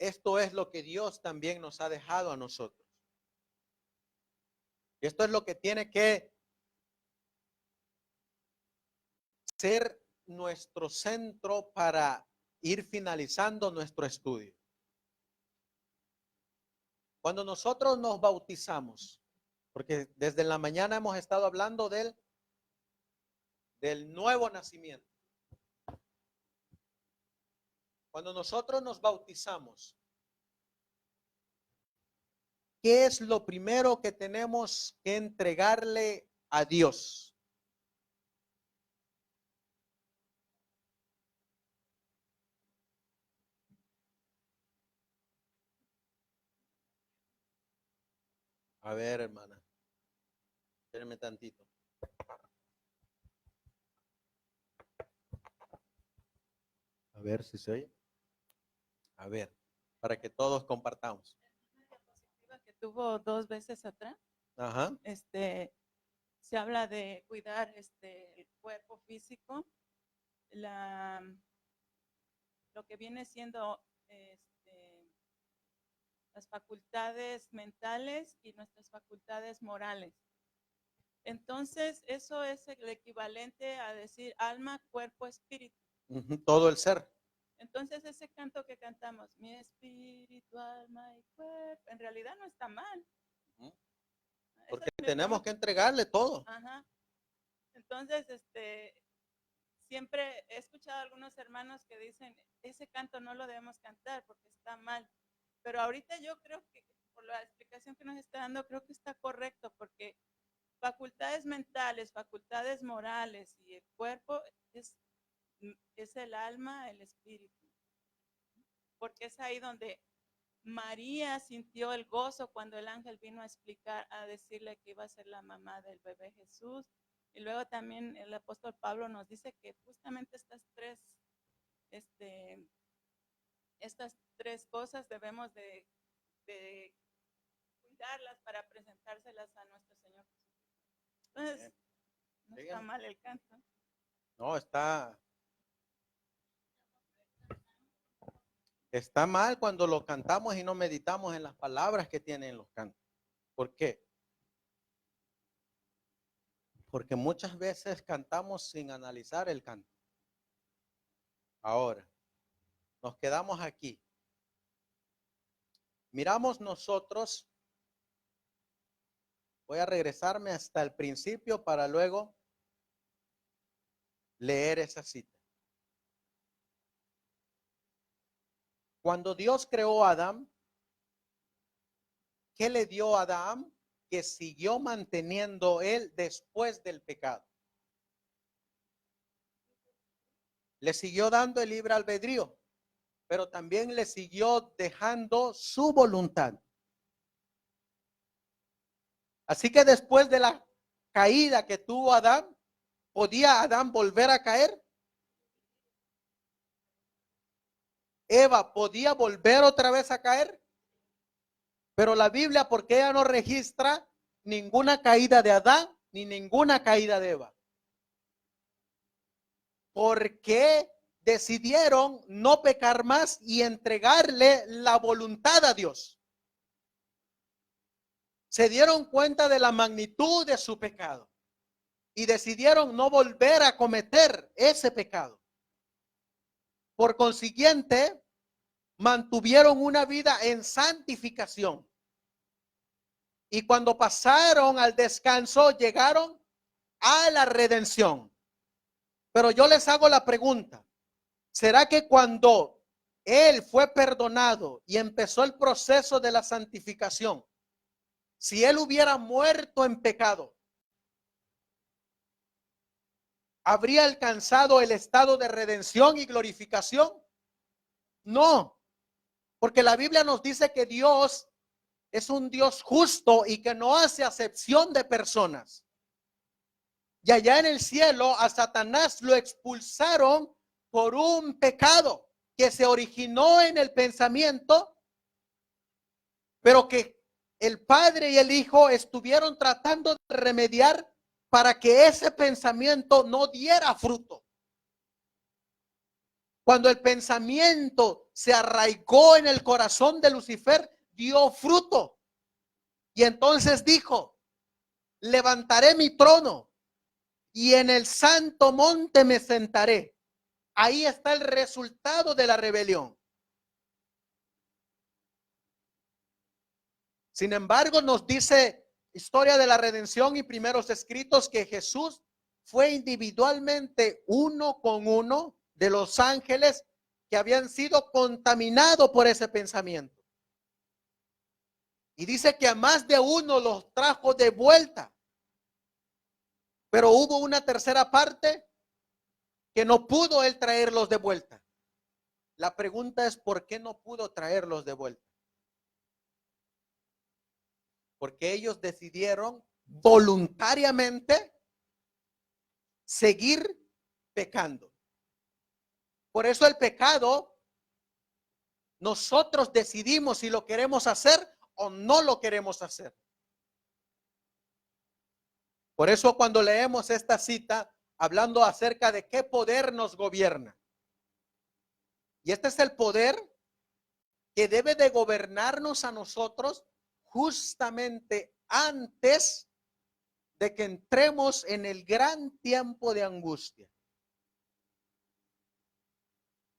Esto es lo que Dios también nos ha dejado a nosotros. Esto es lo que tiene que ser nuestro centro para ir finalizando nuestro estudio. Cuando nosotros nos bautizamos, porque desde la mañana hemos estado hablando del nuevo nacimiento. Cuando nosotros nos bautizamos, ¿qué es lo primero que tenemos que entregarle a Dios? A ver, hermana, espérenme tantito. A ver si se oye. A ver, para que todos compartamos. Una diapositiva que tuvo 2 veces atrás, Ajá. se habla de cuidar el cuerpo físico, lo que viene siendo las facultades mentales y nuestras facultades morales. Entonces, eso es el equivalente a decir alma, cuerpo, espíritu. Todo el ser. Entonces, ese canto que cantamos, mi espíritu, alma y cuerpo, en realidad no está mal. Porque es mi tenemos pregunta. que entregarle todo. Ajá. Entonces, siempre he escuchado a algunos hermanos que dicen, ese canto no lo debemos cantar porque está mal. Pero ahorita yo creo que, por la explicación que nos está dando, creo que está correcto, porque facultades mentales, facultades morales y el cuerpo es el alma, el espíritu. Porque es ahí donde María sintió el gozo cuando el ángel vino a explicar, a decirle que iba a ser la mamá del bebé Jesús. Y luego también el apóstol Pablo nos dice que justamente estas tres cosas debemos de cuidarlas para presentárselas a nuestro Señor Jesucristo. Entonces, no está mal el canto. No, está mal cuando lo cantamos y no meditamos en las palabras que tienen los cantos. ¿Por qué? Porque muchas veces cantamos sin analizar el canto. Ahora, nos quedamos aquí. Miramos nosotros, voy a regresarme hasta el principio para luego leer esa cita. Cuando Dios creó a Adán, ¿qué le dio a Adán que siguió manteniendo él después del pecado? Le siguió dando el libre albedrío, pero también le siguió dejando su voluntad. Así que después de la caída que tuvo Adán, ¿podía Adán volver a caer? Eva, ¿podía volver otra vez a caer? Pero la Biblia, ¿por qué ella no registra ninguna caída de Adán ni ninguna caída de Eva? Porque decidieron no pecar más y entregarle la voluntad a Dios. Se dieron cuenta de la magnitud de su pecado y decidieron no volver a cometer ese pecado. Por consiguiente, mantuvieron una vida en santificación. Y cuando pasaron al descanso, llegaron a la redención. Pero yo les hago la pregunta, ¿será que cuando él fue perdonado y empezó el proceso de la santificación, si él hubiera muerto en pecado, habría alcanzado el estado de redención y glorificación? No, porque la Biblia nos dice que Dios es un Dios justo y que no hace acepción de personas. Y allá en el cielo a Satanás lo expulsaron por un pecado que se originó en el pensamiento, pero que el Padre y el Hijo estuvieron tratando de remediar para que ese pensamiento no diera fruto. Cuando el pensamiento se arraigó en el corazón de Lucifer, dio fruto. Y entonces dijo, levantaré mi trono y en el santo monte me sentaré. Ahí está el resultado de la rebelión. Sin embargo, nos dice Historia de la Redención y Primeros Escritos que Jesús fue individualmente uno con uno de los ángeles que habían sido contaminados por ese pensamiento. Y dice que a más de uno los trajo de vuelta. Pero hubo una tercera parte que no pudo él traerlos de vuelta. La pregunta es, ¿por qué no pudo traerlos de vuelta? Porque ellos decidieron voluntariamente seguir pecando. Por eso el pecado, nosotros decidimos si lo queremos hacer o no lo queremos hacer. Por eso cuando leemos esta cita, hablando acerca de qué poder nos gobierna. Y este es el poder que debe de gobernarnos a nosotros justamente antes de que entremos en el gran tiempo de angustia.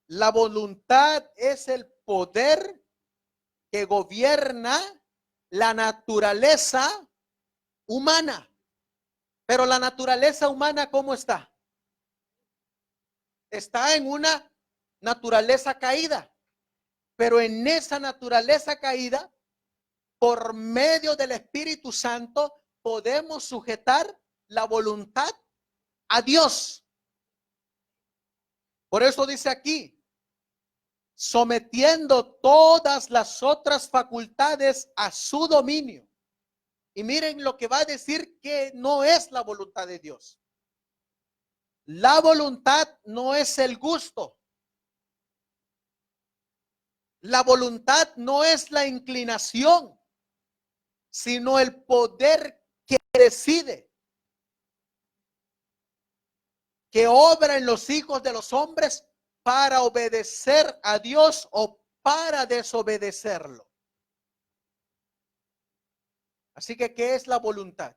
La voluntad es el poder que gobierna la naturaleza humana. Pero la naturaleza humana, ¿cómo está? Está en una naturaleza caída. Pero en esa naturaleza caída, por medio del Espíritu Santo, podemos sujetar la voluntad a Dios. Por eso dice aquí, sometiendo todas las otras facultades a su dominio. Y miren lo que va a decir que no es la voluntad de Dios. La voluntad no es el gusto. La voluntad no es la inclinación, sino el poder que decide, que obra en los hijos de los hombres para obedecer a Dios o para desobedecerlo. Así que, ¿qué es la voluntad?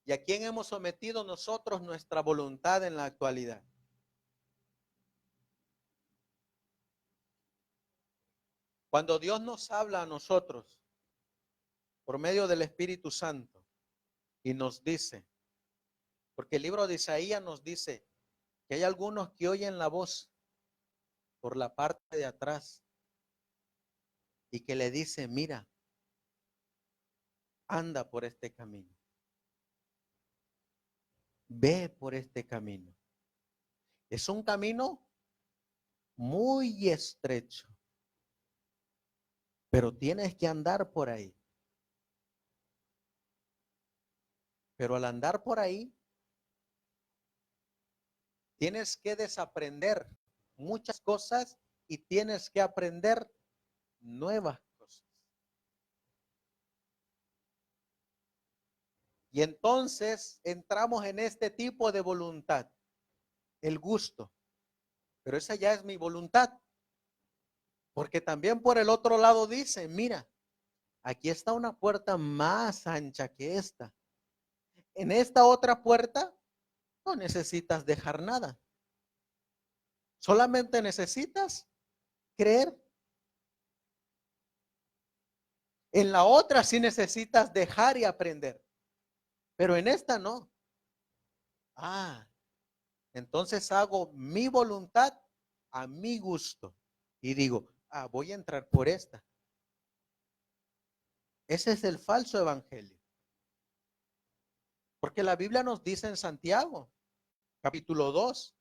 ¿Y a quién hemos sometido nosotros nuestra voluntad en la actualidad? Cuando Dios nos habla a nosotros por medio del Espíritu Santo y nos dice, porque el libro de Isaías nos dice que hay algunos que oyen la voz por la parte de atrás y que le dice, mira, anda por este camino, ve por este camino. Es un camino muy estrecho, pero tienes que andar por ahí. Pero al andar por ahí, tienes que desaprender muchas cosas y tienes que aprender nuevas cosas. Y entonces entramos en este tipo de voluntad, el gusto. Pero esa ya es mi voluntad. Porque también por el otro lado dice, mira, aquí está una puerta más ancha que esta. En esta otra puerta no necesitas dejar nada. Solamente necesitas creer. En la otra sí necesitas dejar y aprender. Pero en esta no. Entonces hago mi voluntad a mi gusto. Y digo, voy a entrar por esta. Ese es el falso evangelio. Porque la Biblia nos dice en Santiago, capítulo 2,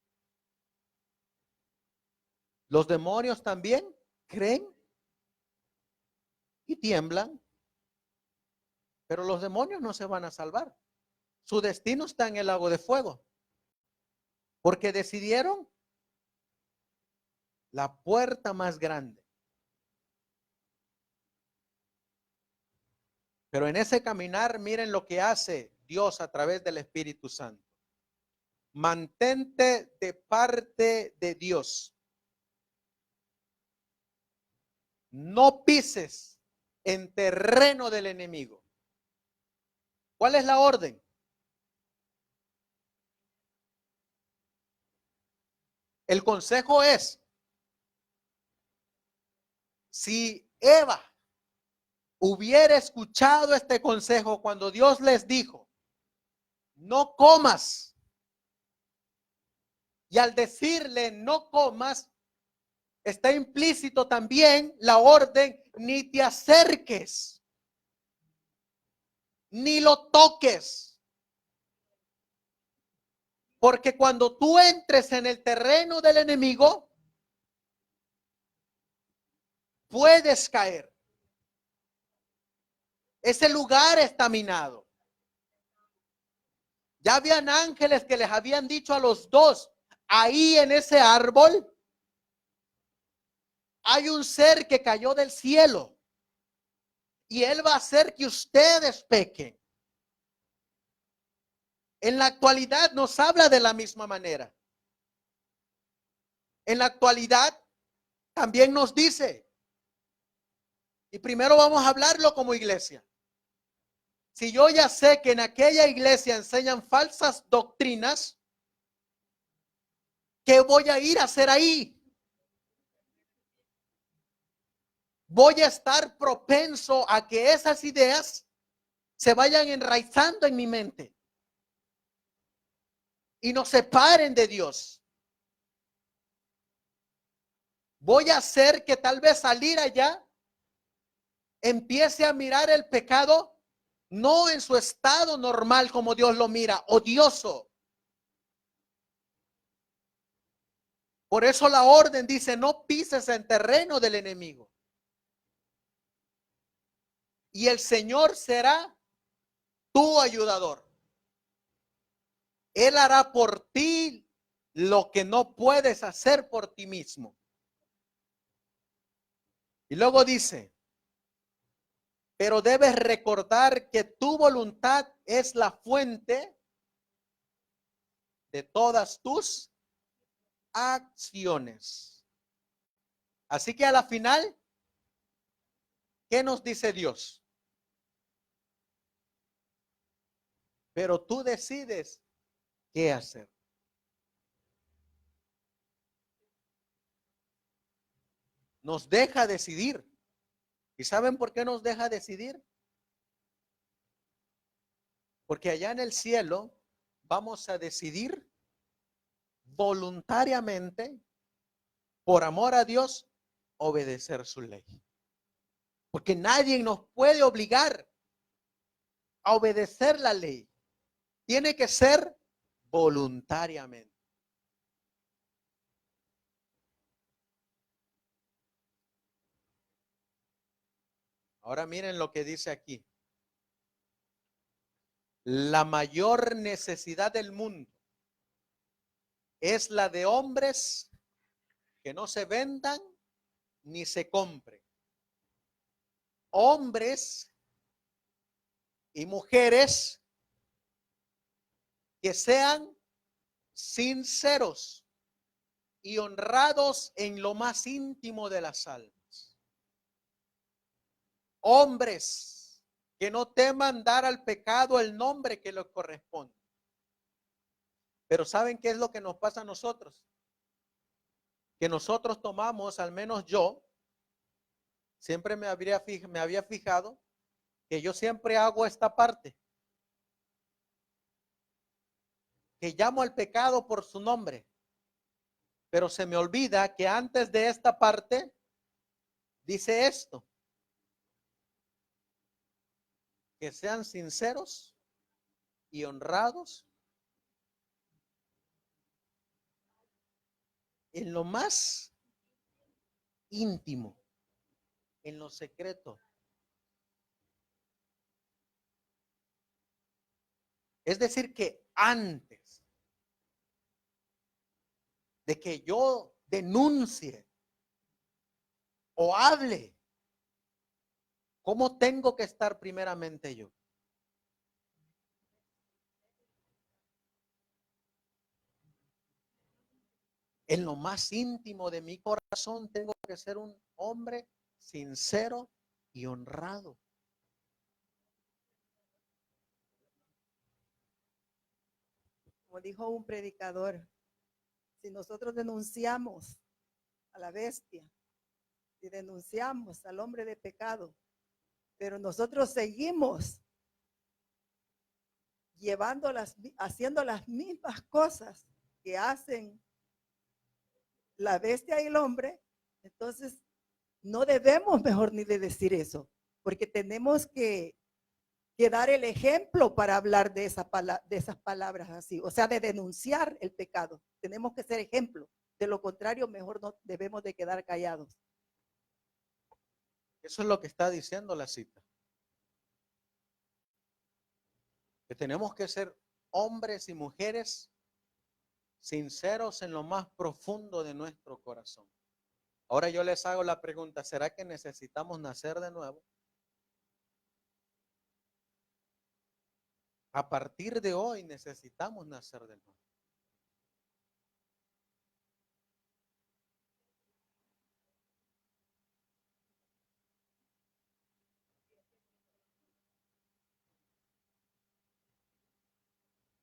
los demonios también creen y tiemblan, pero los demonios no se van a salvar. Su destino está en el lago de fuego, porque decidieron la puerta más grande. Pero en ese caminar, miren lo que hace Dios a través del Espíritu Santo. Mantente de parte de Dios. No pises en terreno del enemigo. ¿Cuál es la orden? El consejo es, si Eva hubiera escuchado este consejo cuando Dios les dijo, no comas, y al decirle no comas, está implícito también la orden, ni te acerques, ni lo toques. Porque cuando tú entres en el terreno del enemigo, puedes caer. Ese lugar está minado. Ya habían ángeles que les habían dicho a los dos, ahí en ese árbol hay un ser que cayó del cielo y él va a hacer que ustedes pequen. En la actualidad nos habla de la misma manera. En la actualidad también nos dice, y primero vamos a hablarlo como iglesia. Si yo ya sé que en aquella iglesia enseñan falsas doctrinas, ¿qué voy a ir a hacer ahí? voy a estar propenso a que esas ideas se vayan enraizando en mi mente y nos separen de Dios. Voy a hacer que tal vez salir allá empiece a mirar el pecado no en su estado normal como Dios lo mira, odioso. Por eso la orden dice, no pises en terreno del enemigo. Y el Señor será tu ayudador. Él hará por ti lo que no puedes hacer por ti mismo. Y luego dice, pero debes recordar que tu voluntad es la fuente de todas tus acciones. Así que a la final, ¿qué nos dice Dios? Pero tú decides qué hacer. Nos deja decidir. ¿Y saben por qué nos deja decidir? Porque allá en el cielo vamos a decidir voluntariamente, por amor a Dios, obedecer su ley. Porque nadie nos puede obligar a obedecer la ley. Tiene que ser voluntariamente. Ahora miren lo que dice aquí. La mayor necesidad del mundo es la de hombres que no se vendan ni se compren. Hombres y mujeres que sean sinceros y honrados en lo más íntimo de las almas. Hombres que no teman dar al pecado el nombre que le corresponde. Pero ¿saben qué es lo que nos pasa a nosotros? Que nosotros tomamos, al menos yo, siempre me había fijado que yo siempre hago esta parte, que llamo al pecado por su nombre, pero se me olvida que antes de esta parte dice esto, que sean sinceros y honrados en lo más íntimo, en lo secreto. Es decir, que antes de que yo denuncie o hable, ¿cómo tengo que estar primeramente yo? En lo más íntimo de mi corazón tengo que ser un hombre sincero y honrado. Como dijo un predicador, si nosotros denunciamos a la bestia, si denunciamos al hombre de pecado, pero nosotros seguimos haciendo las mismas cosas que hacen la bestia y el hombre, entonces no debemos mejor ni de decir eso, porque tenemos que dar el ejemplo para hablar de esas palabras así, o sea, de denunciar el pecado. Tenemos que ser ejemplo. De lo contrario, mejor no debemos de quedar callados. Eso es lo que está diciendo la cita. Que tenemos que ser hombres y mujeres sinceros en lo más profundo de nuestro corazón. Ahora yo les hago la pregunta, ¿será que necesitamos nacer de nuevo? A partir de hoy necesitamos nacer de nuevo.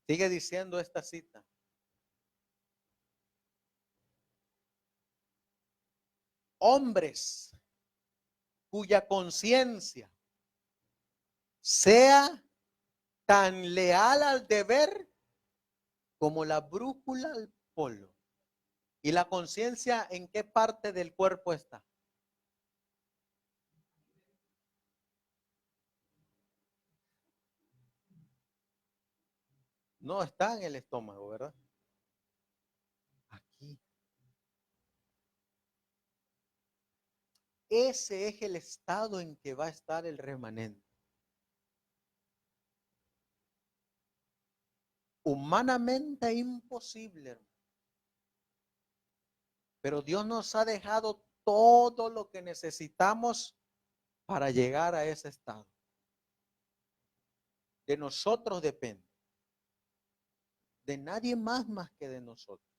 Sigue diciendo esta cita. Hombres cuya conciencia sea tan leal al deber como la brújula al polo. ¿Y la conciencia en qué parte del cuerpo está? No está en el estómago, ¿verdad? Aquí. Ese es el estado en que va a estar el remanente. Humanamente imposible, hermano. Pero Dios nos ha dejado todo lo que necesitamos para llegar a ese estado. De nosotros depende. De nadie más que de nosotros.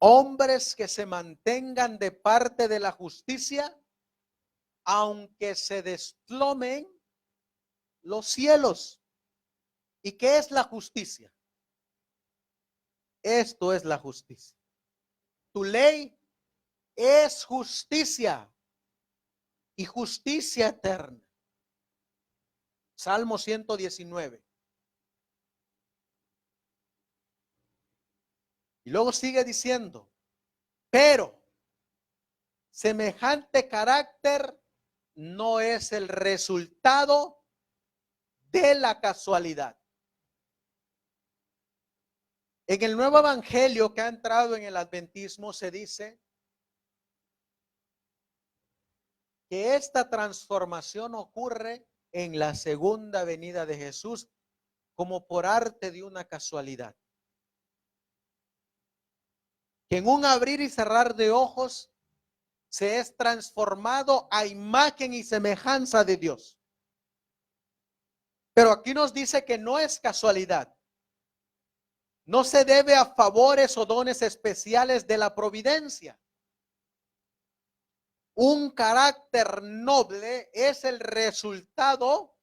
Hombres que se mantengan de parte de la justicia, aunque se desplomen los cielos. ¿Y qué es la justicia? Esto es la justicia. Tu ley es justicia y justicia eterna. Salmo 119. Y luego sigue diciendo, pero semejante carácter no es el resultado de la casualidad. En el nuevo evangelio que ha entrado en el adventismo se dice que esta transformación ocurre en la segunda venida de Jesús como por arte de una casualidad. Que en un abrir y cerrar de ojos se es transformado a imagen y semejanza de Dios. Pero aquí nos dice que no es casualidad. No se debe a favores o dones especiales de la providencia. Un carácter noble es el resultado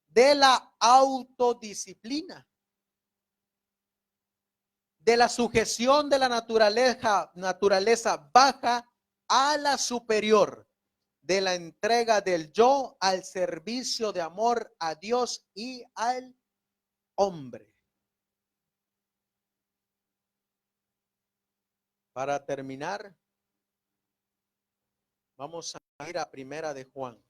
de la autodisciplina, de la sujeción de la naturaleza baja a la superior, de la entrega del yo al servicio de amor a Dios y al hombre. Para terminar, vamos a ir a Primera de Juan.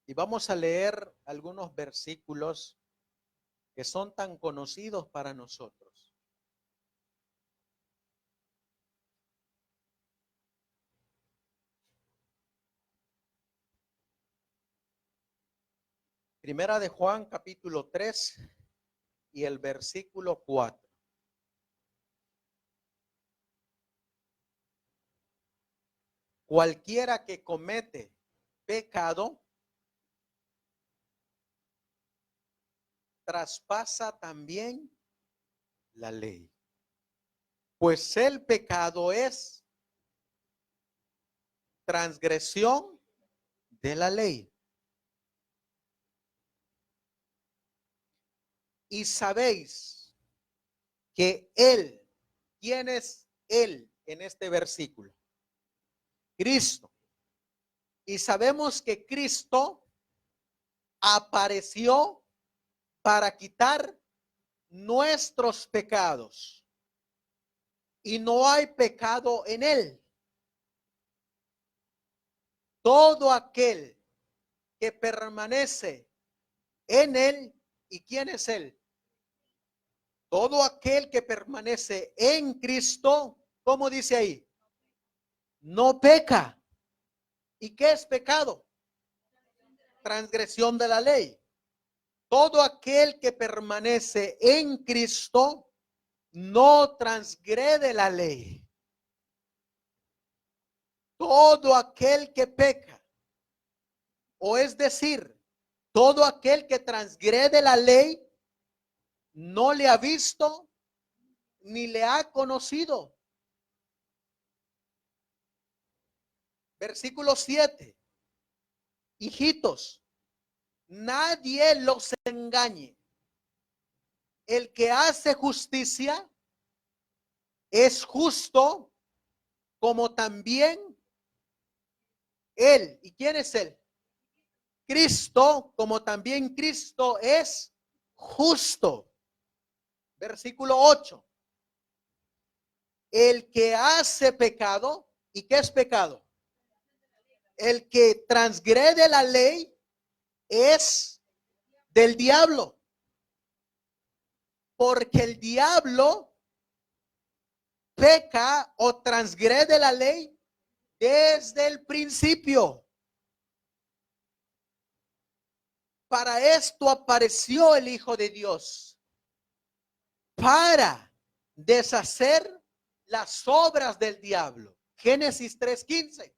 Y vamos a leer algunos versículos que son tan conocidos para nosotros. Primera de Juan, capítulo 3 y el versículo 4. Cualquiera que comete pecado traspasa también la ley. Pues el pecado es transgresión de la ley. Y sabéis que Él, ¿quién es Él en este versículo? Cristo. Y sabemos que Cristo apareció para quitar nuestros pecados. Y no hay pecado en Él. Todo aquel que permanece en Él, ¿y quién es Él? Todo aquel que permanece en Cristo, ¿cómo dice ahí? No peca. ¿Y qué es pecado? Transgresión de la ley. Todo aquel que permanece en Cristo no transgrede la ley. Todo aquel que peca, o es decir, todo aquel que transgrede la ley, no le ha visto ni le ha conocido. Versículo 7. hijitos, nadie los engañe. El que hace justicia es justo como también él. ¿Y quién es él? Cristo, como también Cristo es justo. Versículo 8. El que hace pecado, ¿y qué es pecado? El que transgrede la ley es del diablo. Porque el diablo peca o transgrede la ley desde el principio. Para esto apareció el Hijo de Dios, para deshacer las obras del diablo. Génesis 3:15.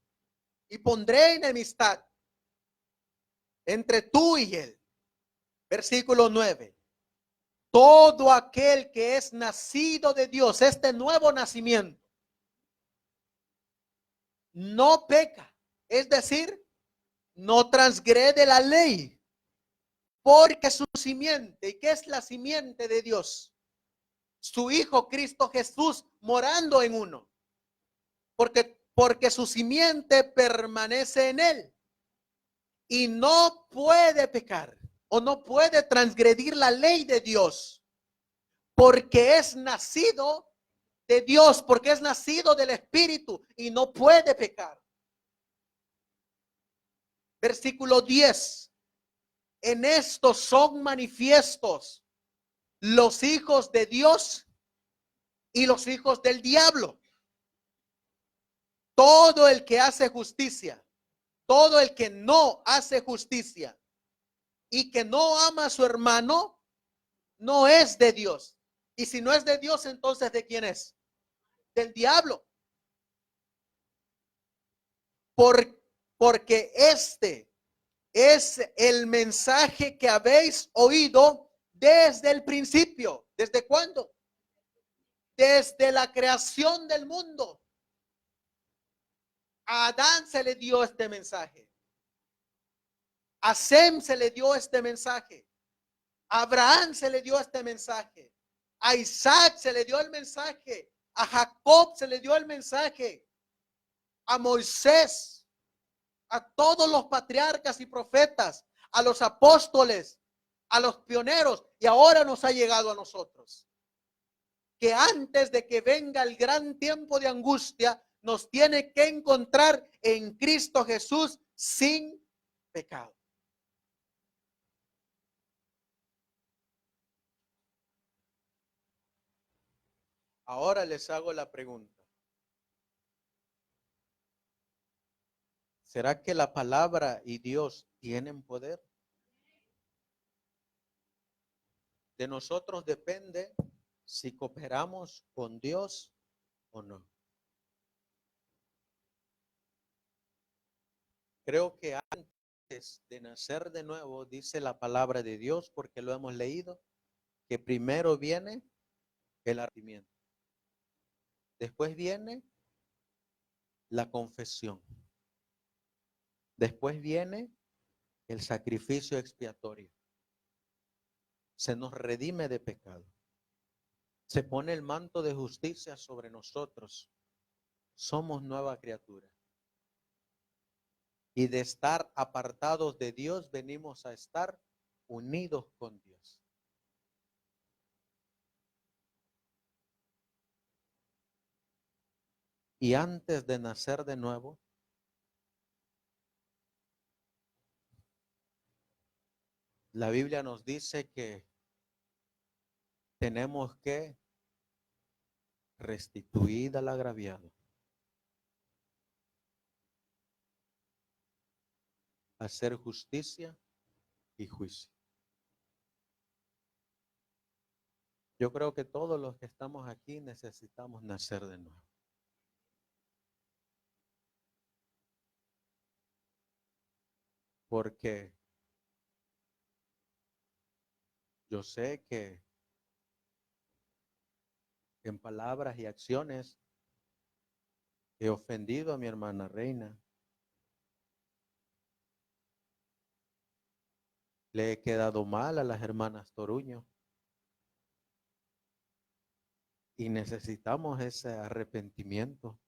Y pondré enemistad entre tú y él. Versículo 9. Todo aquel que es nacido de Dios, este nuevo nacimiento, no peca, es decir, no transgrede la ley, porque su simiente, ¿y qué es la simiente de Dios? Su Hijo Cristo Jesús morando en uno, porque su simiente permanece en él y no puede pecar o no puede transgredir la ley de Dios, porque es nacido de Dios, porque es nacido del Espíritu y no puede pecar. Versículo 10. En esto son manifiestos los hijos de Dios y los hijos del diablo. Todo el que hace justicia, todo el que no hace justicia y que no ama a su hermano, no es de Dios. Y si no es de Dios, entonces ¿de quién es? Del diablo. Porque este es el mensaje que habéis oído desde el principio. ¿Desde cuándo? Desde la creación del mundo. A Adán se le dio este mensaje. A Sem se le dio este mensaje. A Abraham se le dio este mensaje. A Isaac se le dio el mensaje. A Jacob se le dio el mensaje. A Moisés, a todos los patriarcas y profetas, a los apóstoles, a los pioneros, y ahora nos ha llegado a nosotros. Que antes de que venga el gran tiempo de angustia, nos tiene que encontrar en Cristo Jesús sin pecado. Ahora les hago la pregunta. ¿Será que la palabra y Dios tienen poder? De nosotros depende si cooperamos con Dios o no. Creo que antes de nacer de nuevo, dice la palabra de Dios, porque lo hemos leído, que primero viene el arrepentimiento. Después viene la confesión. Después viene el sacrificio expiatorio. Se nos redime de pecado. Se pone el manto de justicia sobre nosotros. Somos nueva criatura. Y de estar apartados de Dios, venimos a estar unidos con Dios. Y antes de nacer de nuevo, la Biblia nos dice que tenemos que restituir al agraviado, hacer justicia y juicio. Yo creo que todos los que estamos aquí necesitamos nacer de nuevo. Porque yo sé que en palabras y acciones he ofendido a mi hermana Reina. Le he quedado mal a las hermanas Toruño. Y necesitamos ese arrepentimiento,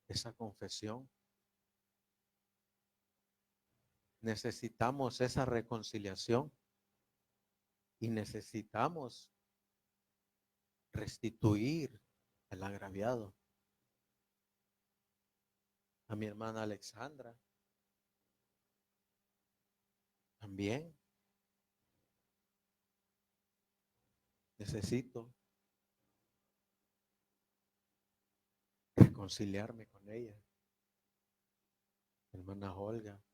esa confesión. Necesitamos esa reconciliación. Y necesitamos restituir al agraviado. A mi hermana Alexandra también necesito reconciliarme con ella. Hermana Olga,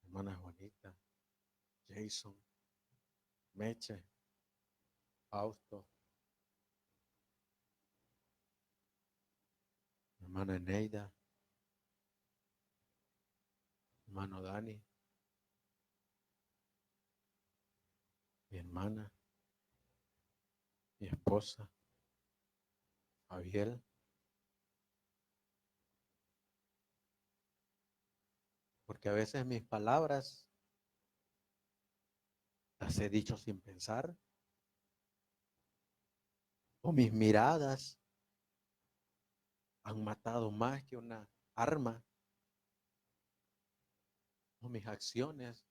hermana Juanita, Jason, Meche, Fausto, hermana Eneida, hermano Dani, mi hermana, mi esposa, Fabiel. Porque a veces mis palabras las he dicho sin pensar. O mis miradas han matado más que una arma. O mis acciones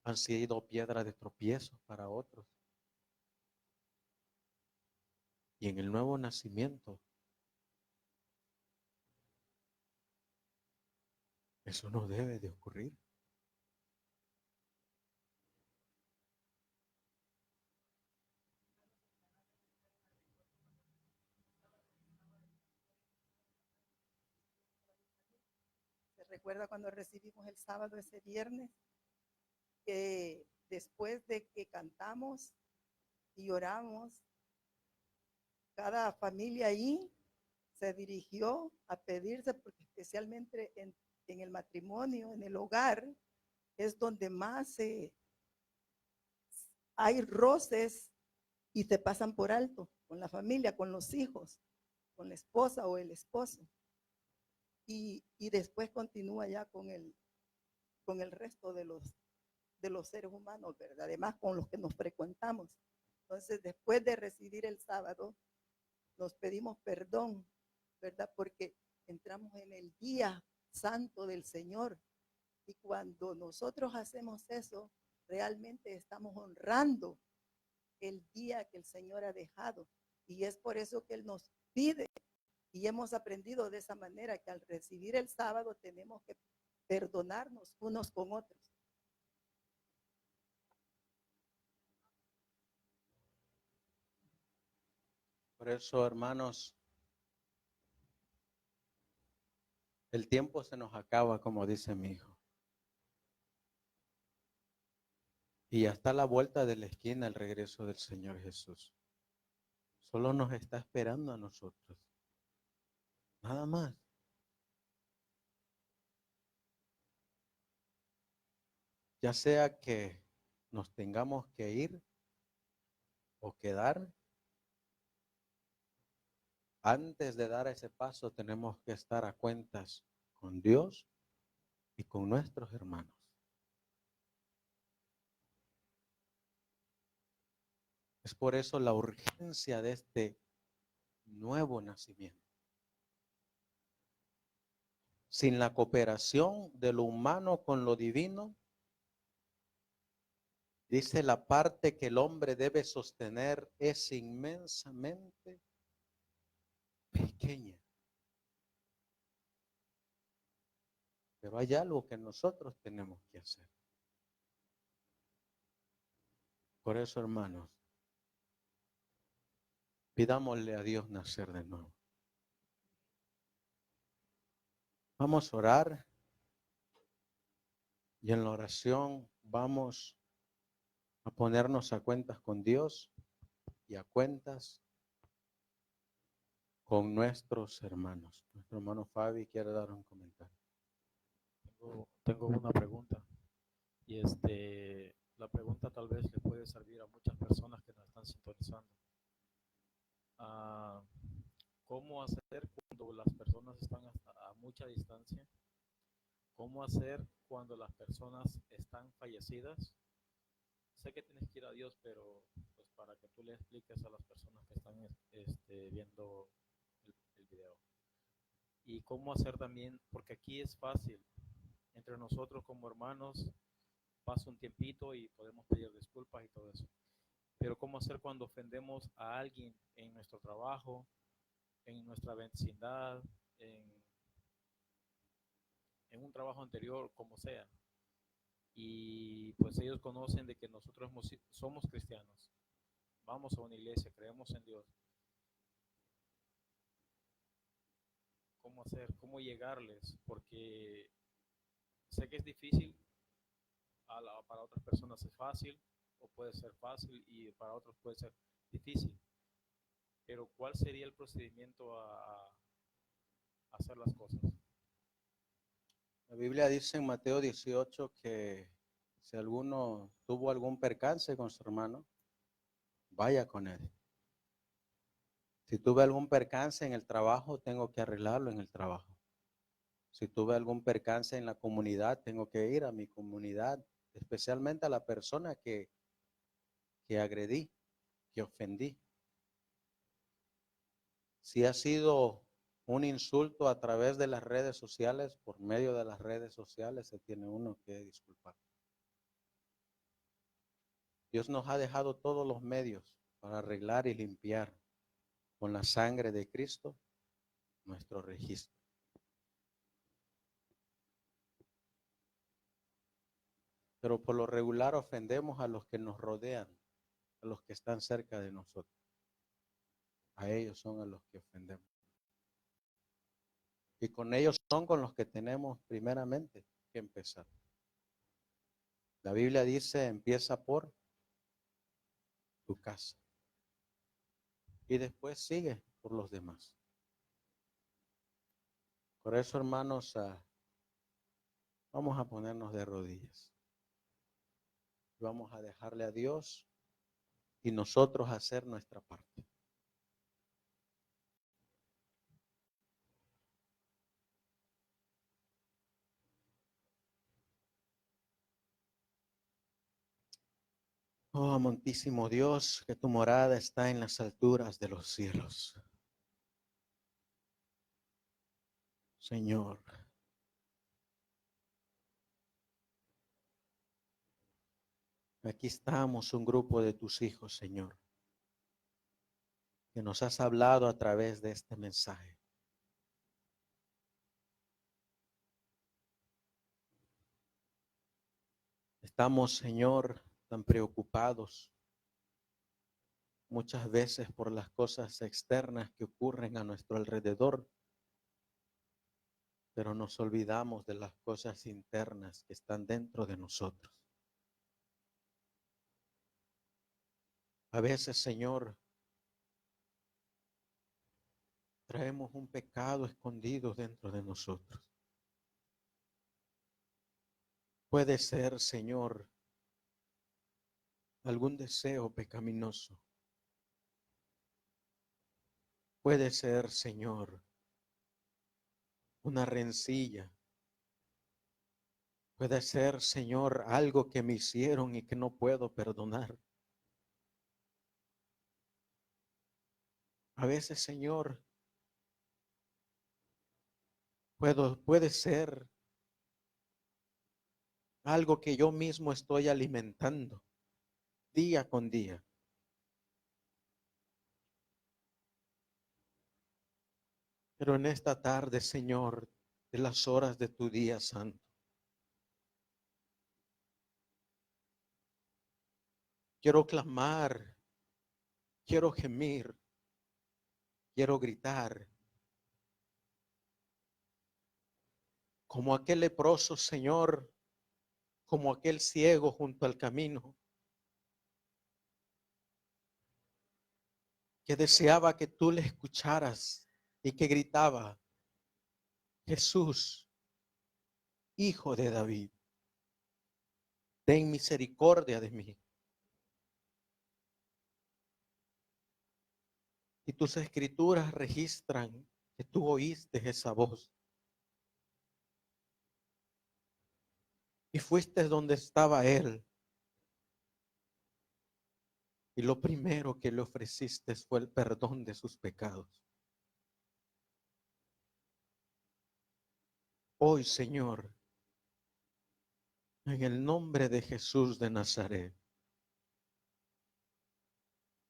han sido piedra de tropiezo para otros. Y en el nuevo nacimiento, eso no debe de ocurrir. ¿Se recuerda cuando recibimos el sábado ese viernes? Que después de que cantamos y oramos, cada familia ahí se dirigió a pedirse, porque especialmente en el matrimonio, en el hogar, es donde más hay roces y se pasan por alto con la familia, con los hijos, con la esposa o el esposo. Y después continúa ya con el resto de los seres humanos, ¿verdad? Además con los que nos frecuentamos. Entonces, después de recibir el sábado, nos pedimos perdón, ¿verdad? Porque entramos en el día santo del Señor. Y cuando nosotros hacemos eso, realmente estamos honrando el día que el Señor ha dejado. Y es por eso que Él nos pide, y hemos aprendido de esa manera, que al recibir el sábado tenemos que perdonarnos unos con otros. Por eso, hermanos, el tiempo se nos acaba, como dice mi hijo. Y ya está a la vuelta de la esquina el regreso del Señor Jesús. Solo nos está esperando a nosotros. Nada más. Ya sea que nos tengamos que ir o quedar, antes de dar ese paso tenemos que estar a cuentas con Dios y con nuestros hermanos. Es por eso la urgencia de este nuevo nacimiento. Sin la cooperación de lo humano con lo divino, dice la parte que el hombre debe sostener es inmensamente pequeña. Pero hay algo que nosotros tenemos que hacer. Por eso, hermanos, pidámosle a Dios nacer de nuevo. Vamos a orar y en la oración vamos a ponernos a cuentas con Dios y a cuentas con nuestros hermanos. Nuestro hermano Fabi quiere dar un comentario. Tengo una pregunta y la pregunta tal vez le puede servir a muchas personas que nos están sintonizando. ¿Cómo hacer cuando las personas están a mucha distancia ¿Cómo hacer cuando las personas están fallecidas? Sé que tienes que ir a Dios, pero pues para que tú le expliques a las personas que están viendo el video. Y cómo hacer también, porque aquí es fácil, entre nosotros como hermanos, pasa un tiempito y podemos pedir disculpas y todo eso. Pero cómo hacer cuando ofendemos a alguien en nuestro trabajo, en nuestra vecindad, en un trabajo anterior, como sea. Y pues ellos conocen de que nosotros somos cristianos, vamos a una iglesia, creemos en Dios. ¿Cómo hacer? ¿Cómo llegarles? Porque sé que es difícil, para otras personas es fácil, o puede ser fácil y para otros puede ser difícil. Pero ¿cuál sería el procedimiento a hacer las cosas? La Biblia dice en Mateo 18 que si alguno tuvo algún percance con su hermano, vaya con él. Si tuve algún percance en el trabajo, tengo que arreglarlo en el trabajo. Si tuve algún percance en la comunidad, tengo que ir a mi comunidad, especialmente a la persona que agredí, que ofendí. Si ha sido un insulto a través de las redes sociales, por medio de las redes sociales, se tiene uno que disculpar. Dios nos ha dejado todos los medios para arreglar y limpiar con la sangre de Cristo nuestro registro. Pero por lo regular ofendemos a los que nos rodean, a los que están cerca de nosotros. A ellos son a los que ofendemos. Y con ellos son con los que tenemos primeramente que empezar. La Biblia dice, empieza por tu casa. Y después sigue por los demás. Por eso, hermanos, vamos a ponernos de rodillas. Vamos a dejarle a Dios y nosotros hacer nuestra parte. Oh, amantísimo Dios, que tu morada está en las alturas de los cielos. Señor, aquí estamos un grupo de tus hijos, Señor, que nos has hablado a través de este mensaje. Estamos, Señor, tan preocupados muchas veces por las cosas externas que ocurren a nuestro alrededor, pero nos olvidamos de las cosas internas que están dentro de nosotros. A veces, Señor, traemos un pecado escondido dentro de nosotros. Puede ser, Señor, algún deseo pecaminoso. Puede ser, Señor, una rencilla. Puede ser, Señor, algo que me hicieron y que no puedo perdonar. A veces, Señor, puede ser algo que yo mismo estoy alimentando día con día. Pero en esta tarde, Señor, de las horas de tu día santo, quiero clamar, quiero gemir, quiero gritar. Como aquel leproso, Señor, como aquel ciego junto al camino, que deseaba que tú le escucharas y que gritaba, Jesús, Hijo de David, ten misericordia de mí. Y tus escrituras registran que tú oíste esa voz. Y fuiste donde estaba él. Y lo primero que le ofreciste fue el perdón de sus pecados. Hoy, Señor, en el nombre de Jesús de Nazaret,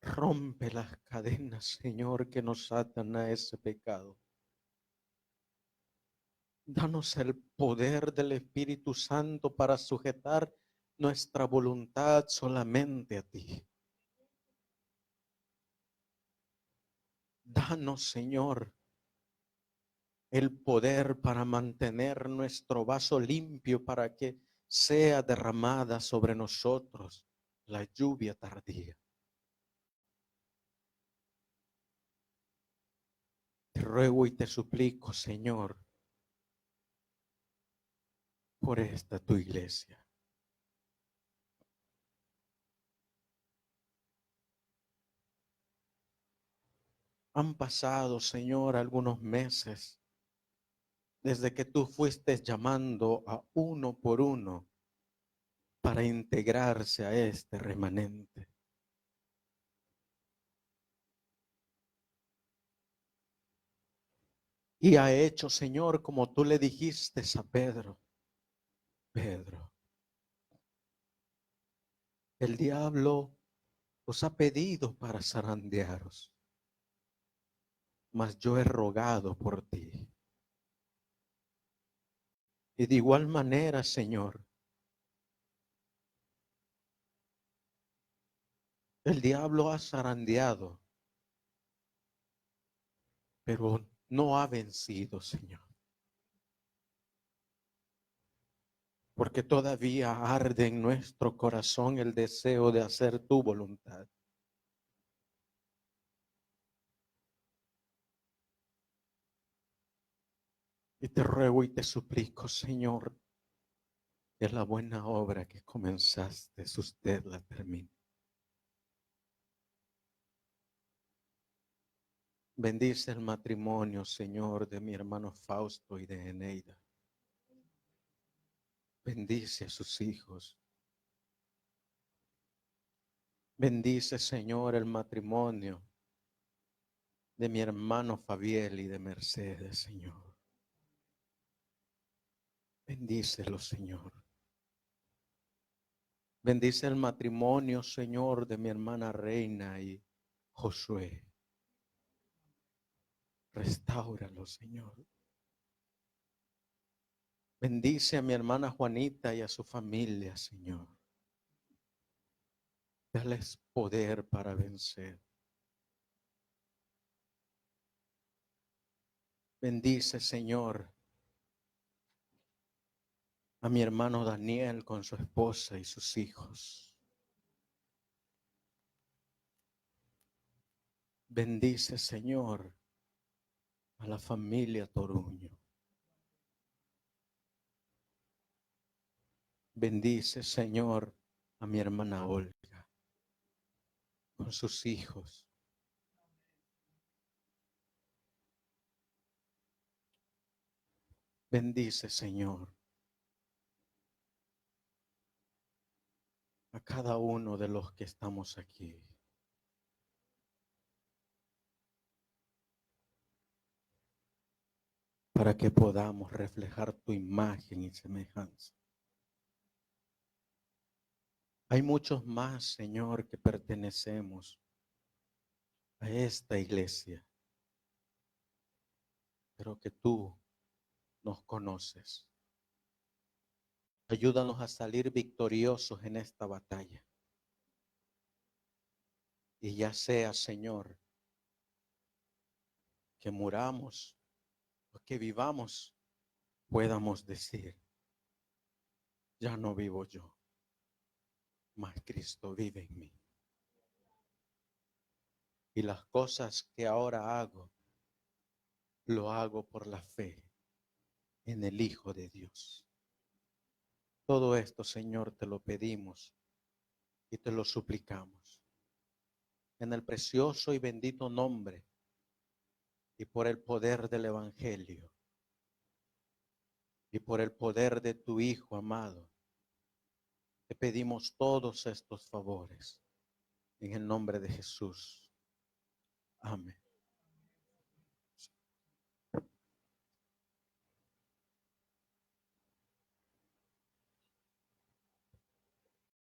rompe las cadenas, Señor, que nos atan a ese pecado. Danos el poder del Espíritu Santo para sujetar nuestra voluntad solamente a ti. Danos, Señor, el poder para mantener nuestro vaso limpio, para que sea derramada sobre nosotros la lluvia tardía. Te ruego y te suplico, Señor, por esta tu iglesia. Han pasado, Señor, algunos meses desde que tú fuiste llamando a uno por uno para integrarse a este remanente. Y ha hecho, Señor, como tú le dijiste a Pedro. Pedro, el diablo os ha pedido para zarandearos, mas yo he rogado por ti. Y de igual manera, Señor, el diablo ha zarandeado, pero no ha vencido, Señor. Porque todavía arde en nuestro corazón el deseo de hacer tu voluntad. Y te ruego y te suplico, Señor, que la buena obra que comenzaste, usted la termine. Bendice el matrimonio, Señor, de mi hermano Fausto y de Eneida. Bendice a sus hijos. Bendice, Señor, el matrimonio de mi hermano Fabiel y de Mercedes, Señor. Bendícelo, Señor. Bendice el matrimonio, Señor, de mi hermana Reina y Josué. Restáuralo, Señor. Bendice a mi hermana Juanita y a su familia, Señor. Dales poder para vencer. Bendice, Señor, a mi hermano Daniel con su esposa y sus hijos. Bendice, Señor, a la familia Toruño. Bendice, Señor, a mi hermana Olga con sus hijos. Bendice, Señor, a cada uno de los que estamos aquí. Para que podamos reflejar tu imagen y semejanza. Hay muchos más, Señor, que pertenecemos a esta iglesia, pero que tú nos conoces. Ayúdanos a salir victoriosos en esta batalla. Y ya sea, Señor, que muramos o que vivamos, podamos decir, ya no vivo yo, mas Cristo vive en mí. Y las cosas que ahora hago, lo hago por la fe en el Hijo de Dios. Todo esto, Señor, te lo pedimos y te lo suplicamos. En el precioso y bendito nombre y por el poder del Evangelio y por el poder de tu Hijo amado, Te pedimos todos estos favores en el nombre de Jesús. Amén.